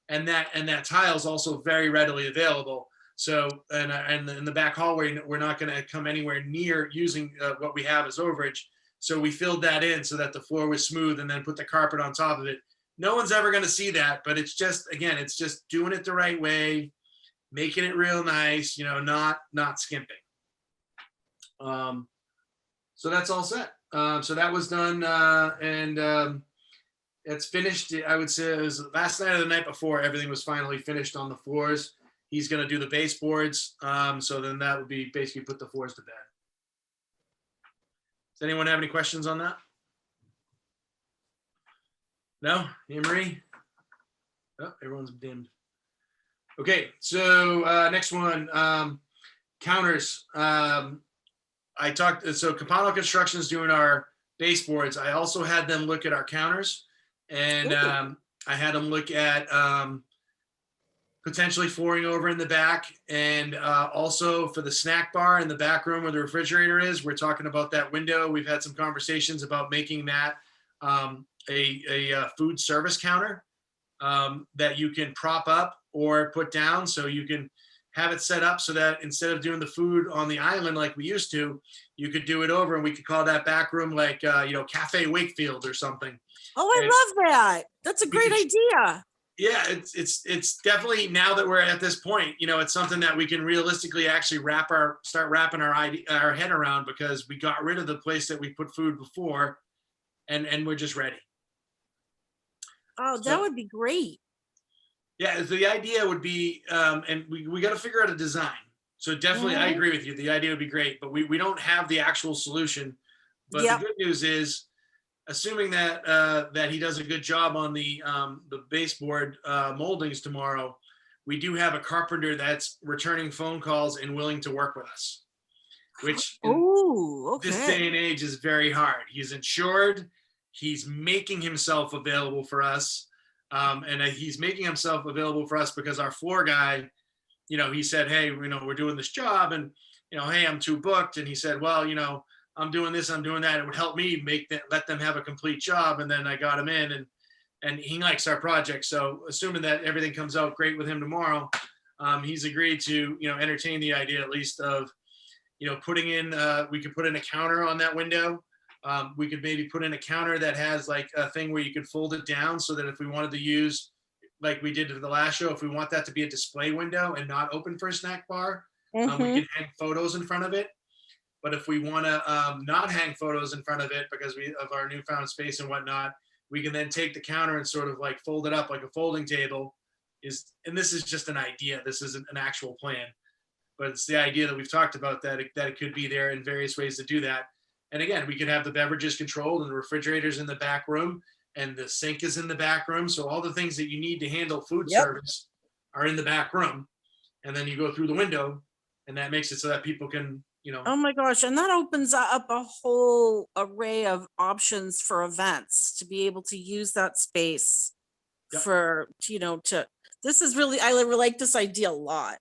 And that tile is also very readily available. So, and in the back hallway, we're not going to come anywhere near using what we have as overage. So we filled that in so that the floor was smooth, and then put the carpet on top of it. No one's ever going to see that, but it's just, again, it's just doing it the right way, making it real nice, not skimping. So that's all set. So that was done, and it's finished. I would say it was last night or the night before, everything was finally finished on the floors. He's going to do the baseboards. So then that would be basically put the floors to bed. Does anyone have any questions on that? No? Anne Marie? Oh, everyone's dimmed. Okay, so next one, counters. I talked, so Capano Construction is doing our baseboards. I also had them look at our counters, and I had them look at potentially flooring over in the back, and also for the snack bar in the back room where the refrigerator is. We're talking about that window. We've had some conversations about making that a food service counter that you can prop up or put down, so you can have it set up so that instead of doing the food on the island like we used to, you could do it over, and we could call that back room like Cafe Wakefield or something. Oh, I love that. That's a great idea. Yeah, it's definitely, now that we're at this point, it's something that we can realistically actually start wrapping our head around, because we got rid of the place that we put food before, and we're just ready. Oh, that would be great. Yeah, the idea would be, and we got to figure out a design. So definitely, I Mhm. agree with you. The idea would be great, but we don't have the actual solution. But the Yep. good news is, assuming that that he does a good job on the baseboard moldings tomorrow, we do have a carpenter that's returning phone calls and willing to work with us, which in Oh, this day okay. and age is very hard. He's insured. He's making himself available for us. And he's making himself available for us because our floor guy, he said, hey, we're doing this job, and, hey, I'm too booked. And he said, well, I'm doing this, I'm doing that. It would help me let them have a complete job. And then I got him in, and he likes our project. So assuming that everything comes out great with him tomorrow, he's agreed to, entertain the idea at least of, putting in, we could put in a counter on that window. We could maybe put in a counter that has like a thing where you could fold it down so that if we wanted to use, like we did for the last show, if we want that to be a display window and not open for a snack bar, we Mm-hmm. can hang photos in front of it. But if we want to not hang photos in front of it because of our newfound space and whatnot, we can then take the counter and sort of like fold it up like a folding table. And this is just an idea. This isn't an actual plan, but it's the idea that we've talked about, that it could be there in various ways to do that. And again, we could have the beverages controlled and the refrigerators in the back room, and the sink is in the back room. So all the things that you need to handle food Yep. service are in the back room. And then you go through the window, and that makes it so that people can, Oh my gosh, and that opens up a whole array of options for events to be able to use that space Yep. for, this is really, I like this idea a lot.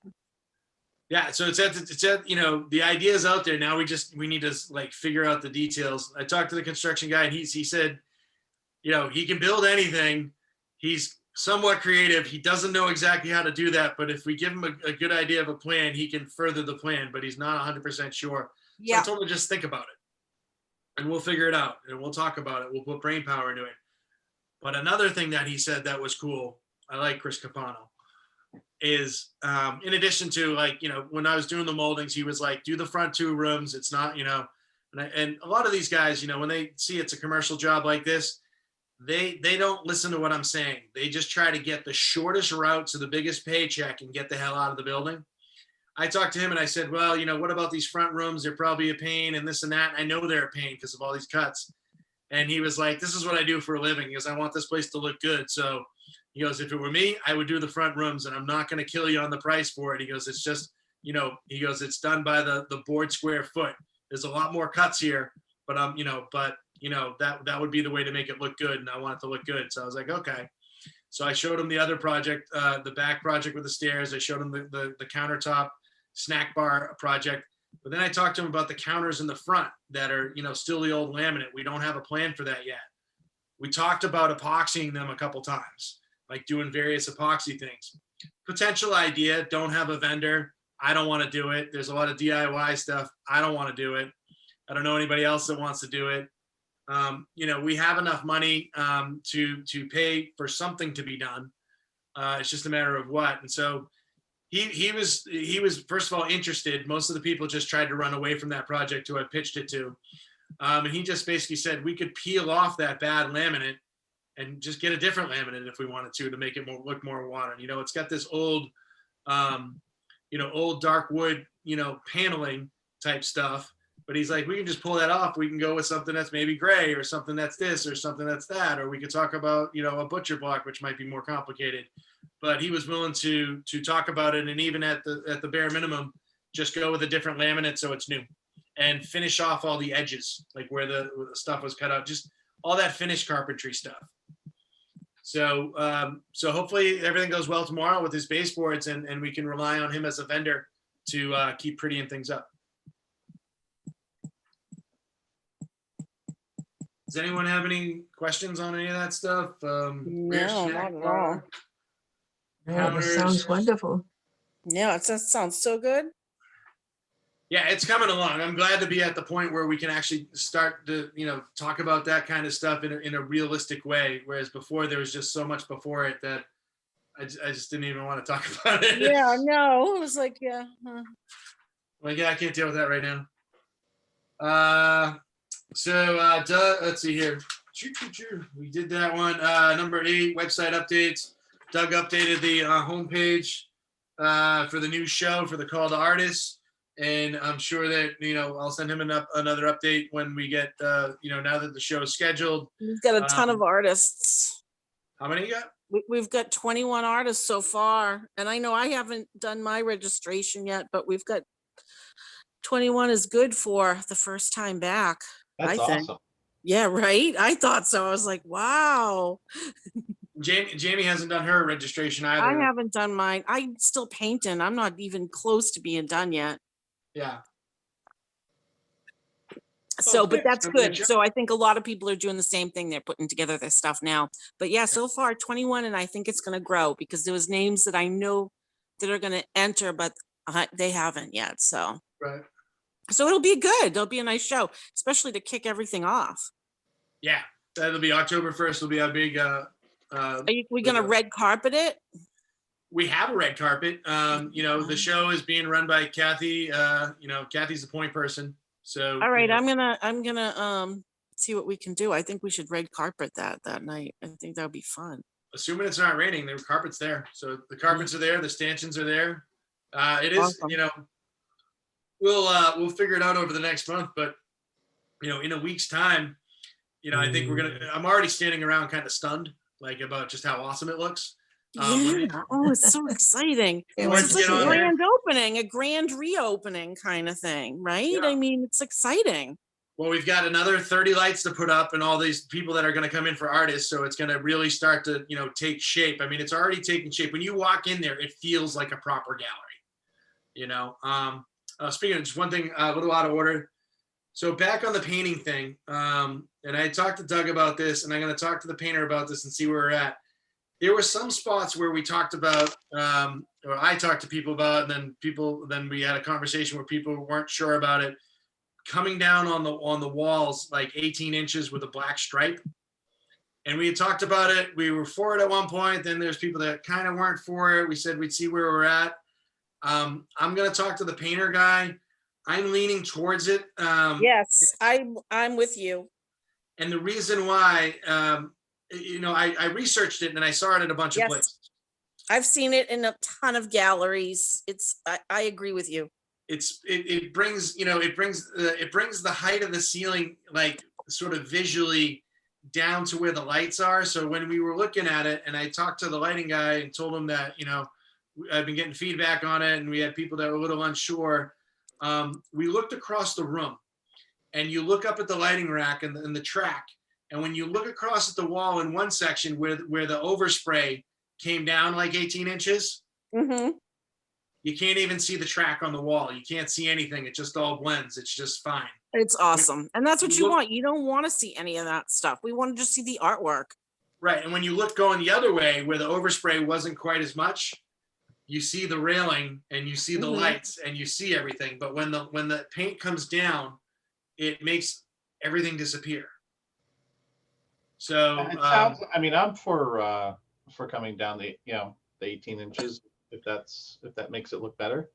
Yeah, so it's at the idea is out there now. We need to like figure out the details. I talked to the construction guy, and he said, he can build anything. He's somewhat creative. He doesn't know exactly how to do that, but if we give him a good idea of a plan, he can further the plan, but he's not 100% sure. So I Yeah. told him, just think about it and we'll figure it out, and we'll talk about it. We'll put brain power into it. But another thing that he said that was cool, I like Chris Capano, is in addition to, like, when I was doing the moldings, he was like, do the front two rooms. It's not, and a lot of these guys, when they see it's a commercial job like this, they don't listen to what I'm saying. They just try to get the shortest route to the biggest paycheck and get the hell out of the building. I talked to him and I said, well, what about these front rooms? They're probably a pain and this and that. I know they're a pain because of all these cuts. And he was like, this is what I do for a living. He goes, I want this place to look good. So he goes, if it were me, I would do the front rooms, and I'm not going to kill you on the price for it. He goes, it's just, he goes, it's done by the board square foot. There's a lot more cuts here, but that would be the way to make it look good. And I want it to look good. So I was like, okay. So I showed him the other project, the back project with the stairs. I showed him the countertop snack bar project. But then I talked to him about the counters in the front that are, still the old laminate. We don't have a plan for that yet. We talked about epoxying them a couple times, like doing various epoxy things. Potential idea, don't have a vendor. I don't want to do it. There's a lot of DIY stuff. I don't want to do it. I don't know anybody else that wants to do it. We have enough money to pay for something to be done. It's just a matter of what. And so he was first of all interested. Most of the people just tried to run away from that project who I pitched it to. And he just basically said we could peel off that bad laminate and just get a different laminate if we wanted to make it look more modern. It's got this old, old dark wood, paneling type stuff. But he's like, we can just pull that off. We can go with something that's maybe gray, or something that's this, or something that's that, or we could talk about, a butcher block, which might be more complicated. But he was willing to talk about it, and even at the bare minimum, just go with a different laminate so it's new, and finish off all the edges, like where the stuff was cut out, just all that finished carpentry stuff. So hopefully everything goes well tomorrow with his baseboards, and we can rely on him as a vendor to keep prettying things up. Does anyone have any questions on any of that stuff? No, not at all. Yeah, this sounds wonderful. Yeah, that sounds so good. Yeah, it's coming along. I'm glad to be at the point where we can actually start to, talk about that kind of stuff in a realistic way. Whereas before there was just so much before it that I just didn't even want to talk about it. Yeah, no, it was like, yeah. Like, yeah, I can't deal with that right now. Doug, let's see here. We did that one. Number 8, website updates. Doug updated the homepage. for the new show for the call to artists. And I'm sure that, I'll send him another update when we get, now that the show is scheduled. We've got a ton of artists. How many you got? We've got 21 artists so far. And I know I haven't done my registration yet, but we've got 21 is good for the first time back. That's I think. awesome. Yeah, right. I thought so. I was like, wow. Jamie hasn't done her registration either. I haven't done mine. I'm still painting. I'm not even close to being done yet. Yeah. So, but good. that's So good. good So I think a lot of people are doing the same thing. They're putting together their stuff now. But yeah, so far 21, and I think it's going to grow because there was names that I know that are going to enter, but they haven't yet. So, Right. so it'll be good. It'll be a nice show, especially to kick everything off. Yeah, that'll be October 1st. Will be a big. We going to red carpet it? We have a red carpet. The show is being run by Kathy. Kathy's the point person. So. All right, I'm gonna see what we can do. I think we should red carpet that night. I think that would be fun. Assuming it's not raining, the carpet's there. So the carpets are there. The stanchions are there. It is. Awesome. We'll figure it out over the next month. But in a week's time, I think I'm already standing around kind of stunned, like about just how awesome it looks. It's so exciting. It's like a grand opening, a grand reopening kind of thing, right? Yeah. I mean, it's exciting. Well, we've got another 30 lights to put up and all these people that are going to come in for artists. So it's going to really start to, take shape. I mean, it's already taking shape. When you walk in there, it feels like a proper gallery, speaking of just one thing, a little out of order. So back on the painting thing, and I talked to Doug about this, and I'm going to talk to the painter about this and see where we're at. There were some spots where we talked about, or I talked to people about, and then we had a conversation where people weren't sure about it, coming down on the walls like 18 inches with a black stripe. And we had talked about it. We were for it at one point. Then there's people that kind of weren't for it. We said we'd see where we're at. I'm going to talk to the painter guy. I'm leaning towards it. Yes, I'm with you. And the reason why, I researched it and I saw it at a bunch of places. I've seen it in a ton of galleries. I agree with you. It brings the height of the ceiling, like sort of visually down to where the lights are. So when we were looking at it, and I talked to the lighting guy and told him that, I've been getting feedback on it and we had people that were a little unsure. We looked across the room and you look up at the lighting rack and the track. And when you look across at the wall in one section where the overspray came down like 18 inches, mm-hmm. You can't even see the track on the wall. You can't see anything. It just all blends. It's just fine. It's awesome. And that's what you want. You don't want to see any of that stuff. We want to just see the artwork. Right. And when you look going the other way where the overspray wasn't quite as much, you see the railing and you see the lights and you see everything. But when the paint comes down, it makes everything disappear. So it sounds, I'm for coming down the 18 inches if that makes it look better.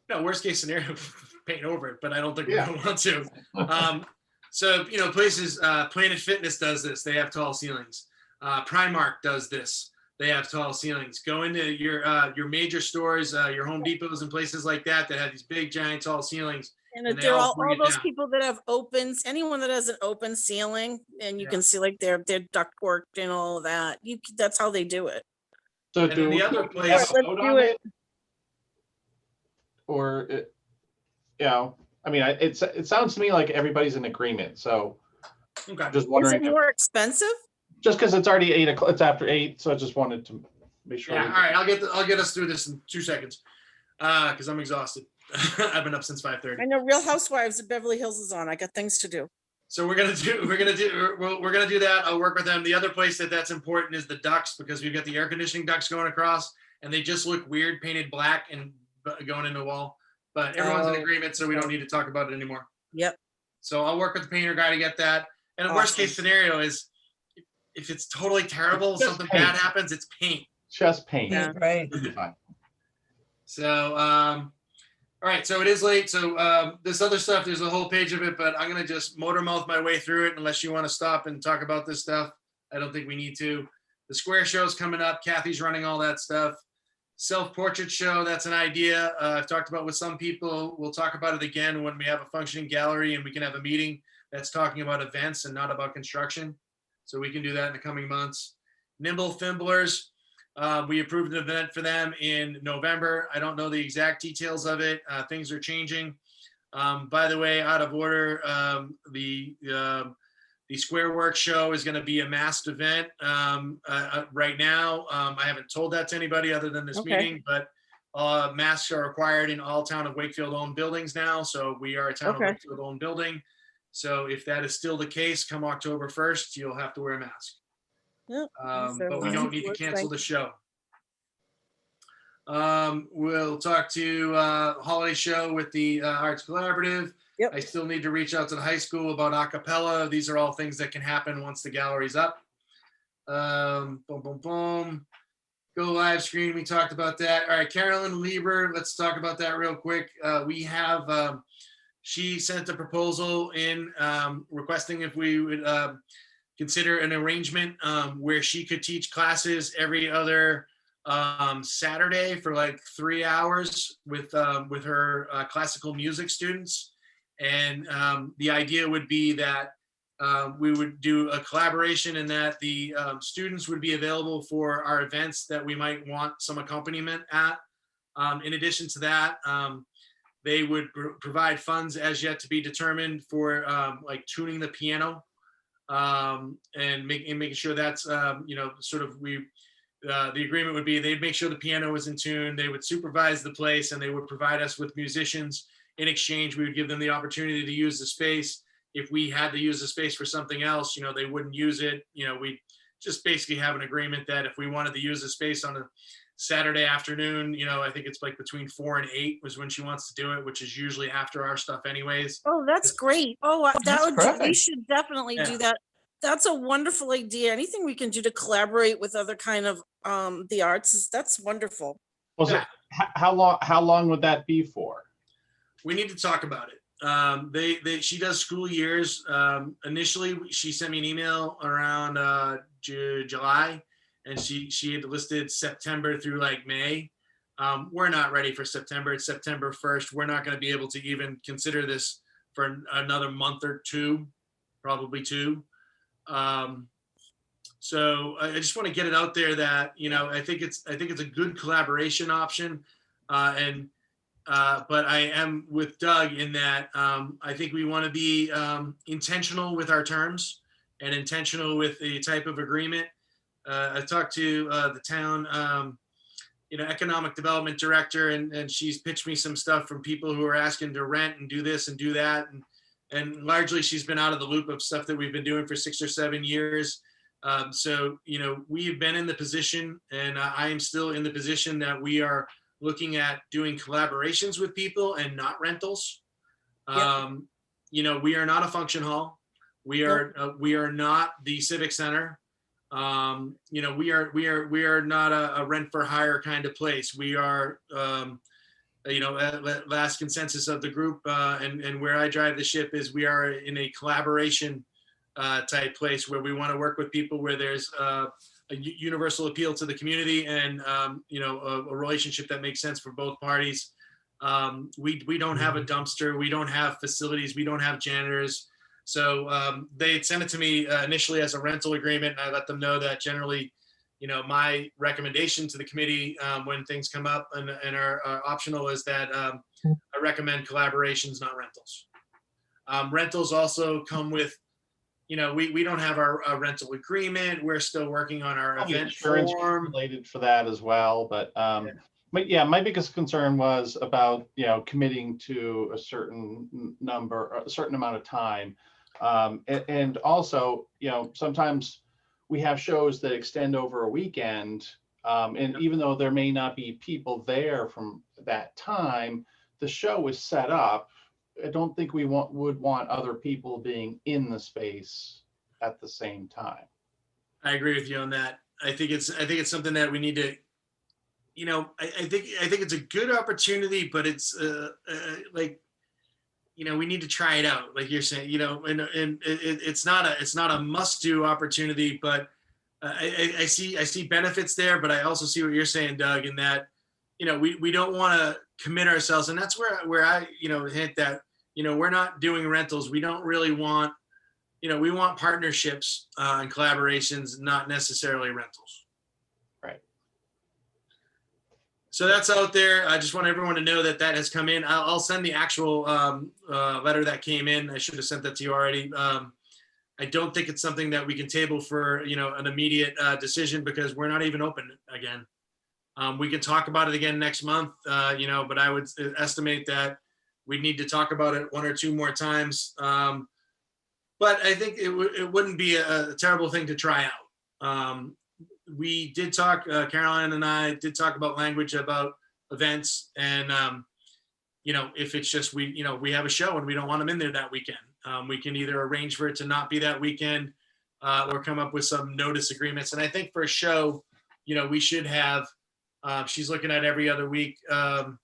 No, worst case scenario, paint over it, but I don't think we don't want to. So places, Planet Fitness does this. They have tall ceilings. Primark does this. They have tall ceilings. Go into your major stores, your Home Depots and places like that have these big, giant, tall ceilings. And they're all those people that have opens, anyone that has an open ceiling, and you can see like their ductwork and all of that. That's how they do it. So and do the other place, let's do it. Or it sounds to me like everybody's in agreement. So okay. Just wondering, is it more expensive? Just because it's already 8 o'clock, it's after 8, so I just wanted to make sure. Yeah, all right. I'll get us through this in 2 seconds, because I'm exhausted. I've been up since 5:30. I know Real Housewives of Beverly Hills is on. I got things to do. So we're gonna do that. I'll work with them. The other place that's important is the ducts, because we've got the air conditioning ducts going across, and they just look weird painted black and going into the wall. But everyone's in agreement, so we don't need to talk about it anymore. Yep. So I'll work with the painter guy to get that. And the worst case scenario is if it's totally terrible, something bad happens, it's paint. Just paint. Yeah, right. So, all right, so it is late. So this other stuff, there's a whole page of it, but I'm going to just motor mouth my way through it unless you want to stop and talk about this stuff. I don't think we need to. The Square show's coming up. Kathy's running all that stuff. Self-portrait show, that's an idea. I've talked about with some people. We'll talk about it again when we have a functioning gallery and we can have a meeting that's talking about events and not about construction. So we can do that in the coming months. Nimble Thimblers, we approved an event for them in November. I don't know the exact details of it. Things are changing. By the way, out of order, the Square Work show is going to be a masked event right now. I haven't told that to anybody other than this Okay. meeting, but masks are required in all town of Wakefield owned buildings now. So we are a town of Okay. Wakefield owned building. So if that is still the case, come October 1st, you'll have to wear a mask. Yep. But we don't need to cancel the show. We'll talk to holiday show with the Arts Collaborative. Yep. I still need to reach out to the high school about a cappella. These are all things that can happen once the gallery's up. Boom, boom, boom. Go live screen. We talked about that. All right, Carolyn Lieber, let's talk about that real quick. We have, she sent a proposal in requesting if we would consider an arrangement where she could teach classes every other Saturday for like 3 hours with her classical music students. And the idea would be that we would do a collaboration and that the students would be available for our events that we might want some accompaniment at. In addition to that, they would provide funds as yet to be determined for like tuning the piano and making sure that's, sort of the agreement would be they'd make sure the piano was in tune, they would supervise the place, and they would provide us with musicians. In exchange, we would give them the opportunity to use the space. If we had to use the space for something else, they wouldn't use it. We just basically have an agreement that if we wanted to use the space on a Saturday afternoon, I think it's like between 4 and 8 was when she wants to do it, which is usually after our stuff anyways. Oh, that's great. Oh, we perfect. should definitely Yeah. do that. That's a wonderful idea. Anything we can do to collaborate with other kind of the arts that's wonderful. Was it, how long would that be for? We need to talk about it. She does school years. Initially, she sent me an email around July, and she had listed September through like May. We're not ready for September. It's September 1st. We're not going to be able to even consider this for another month or two, probably 2. So I just want to get it out there that, I think it's a good collaboration option. But I am with Doug in that I think we want to be intentional with our terms and intentional with the type of agreement. I talked to the town, economic development director, and she's pitched me some stuff from people who are asking to rent and do this and do that. And largely she's been out of the loop of stuff that we've been doing for 6 or 7 years. So, we've been in the position, and I am still in the position that we are looking at doing collaborations with people and not rentals. Yep. We are not a function hall. We are not the civic center. We are not a rent for hire kind of place. We are, last consensus of the group and where I drive the ship is we are in a collaboration type place where we want to work with people where there's a universal appeal to the community and a relationship that makes sense for both parties. We don't have a dumpster, we don't have facilities, we don't have janitors. So they had sent it to me initially as a rental agreement, and I let them know that generally, my recommendation to the committee when things come up and are optional is that I recommend collaborations, not rentals. Rentals also come with, we don't have our rental agreement. We're still working on our event Insurance form. related for that as well, but yeah, my biggest concern was about committing to a certain number, a certain amount of time, and also sometimes we have shows that extend over a weekend, and even though there may not be people there from that time, the show is set up. I don't think we would want other people being in the space at the same time. I agree with you on that. I think it's something that we need to, I think it's a good opportunity, but it's we need to try it out. Like you're saying, and it's not a must do opportunity, but I see benefits there, but I also see what you're saying, Doug, in that we don't want to commit ourselves. And that's where I, hint that, we're not doing rentals. We don't really want, we want partnerships and collaborations, not necessarily rentals. Right. So that's out there. I just want everyone to know that has come in. I'll send the actual letter that came in. I should have sent that to you already. I don't think it's something that we can table for, an immediate decision, because we're not even open again. We can talk about it again next month, but I would estimate that we'd need to talk about it one or two more times. But I think it wouldn't be a terrible thing to try out. We did talk, Caroline and I did talk about language about events, and if it's just we have a show and we don't want them in there that weekend, we can either arrange for it to not be that weekend, or come up with some notice agreements. And I think for a show, we should have. She's looking at every other week, or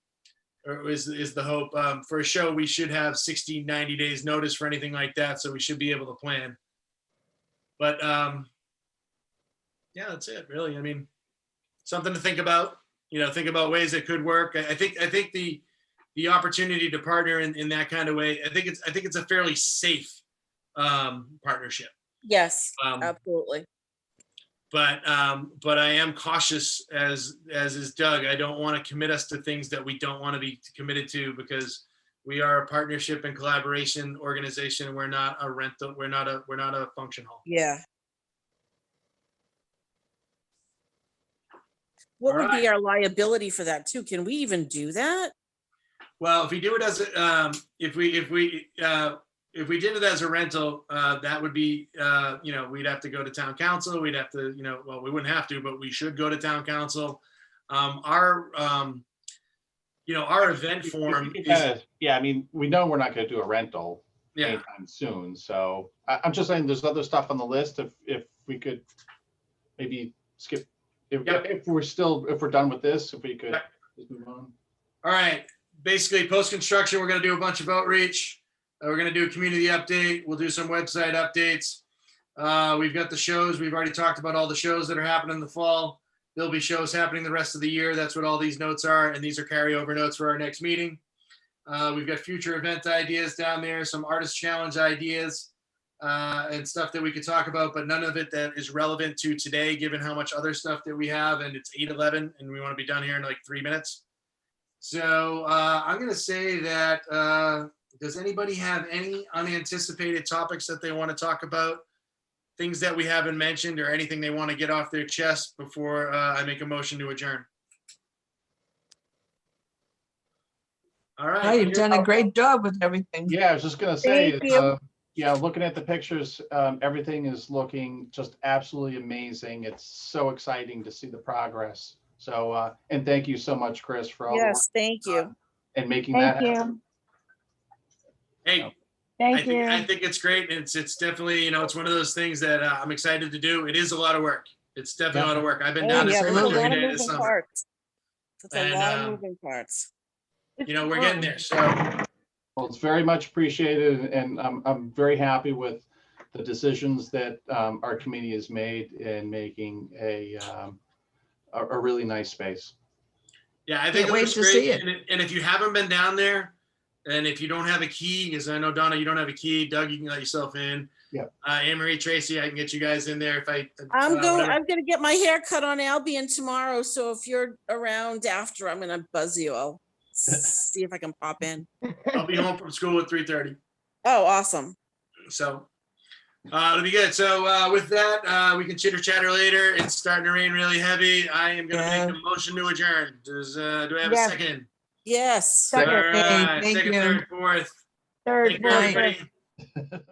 is the hope. For a show, we should have 60, 90 days notice for anything like that, so we should be able to plan. But yeah, that's it, really. I mean, something to think about. Think about ways it could work. I think the opportunity to partner in that kind of way, I think it's a fairly safe partnership. Yes, absolutely. But I am cautious, as is Doug. I don't want to commit us to things that we don't want to be committed to, because we are a partnership and collaboration organization. We're not a rental. We're not a function hall. Yeah. What All would right. be our liability for that too? Can we even do that? Well, if we do it as if we did it as a rental, that would be we'd have to go to town council. We'd have to well, we wouldn't have to, but we should go to town council. Our event form is, I mean, we know we're not going to do a rental yeah. anytime soon. So I'm just saying there's other stuff on the list. If we could maybe skip, if we're done with this, if we could just move on. All right. Basically, post-construction, we're going to do a bunch of outreach. We're going to do a community update. We'll do some website updates. We've got the shows. We've already talked about all the shows that are happening in the fall. There'll be shows happening the rest of the year. That's what all these notes are. And these are carryover notes for our next meeting. We've got future event ideas down there, some artist challenge ideas, and stuff that we could talk about, but none of it that is relevant to today, given how much other stuff that we have. And it's 8:11 and we want to be done here in like 3 minutes. So I'm going to say that, does anybody have any unanticipated topics that they want to talk about? Things that we haven't mentioned, or anything they want to get off their chest before I make a motion to adjourn? All right. Well, you've done a great job with everything. Yeah, I was just going to say, Thank you. looking at the pictures, everything is looking just absolutely amazing. It's so exciting to see the progress. So, and thank you so much, Chris, for all the work Yes, thank you. and making that Thank happen. you. Hey, Thank you. I think it's great. It's definitely, it's one of those things that I'm excited to do. It is a lot of work. It's definitely a lot of work. I've been down Oh, this yeah, pretty there's a much every lot of day this moving summer. parts. It's a And, lot of moving parts. We're getting there. So Well, it's very much appreciated, and I'm very happy with the decisions that our committee has made in making a really nice space. yeah, I think Can't it wait looks to great. see it. And if you haven't been down there, and if you don't have a key, because I know Donna, you don't have a key. Doug, you can let yourself in. Yeah. Anne Marie, Tracy, I can get you guys in there if I'm whatever. gonna get my hair cut on Albion tomorrow, so if you're around after, I'm gonna buzz you. I'll see if I can pop in. I'll be home from school at 3:30. Oh, awesome. So it'll be good. So with that, we can chitter chatter later. It's starting to rain really heavy. I am going to Yeah. make a motion to adjourn. Do I have a Yes. second? Yes. All Second. right. Thank Second, you. third, fourth. Third, Thank you, fourth, everybody.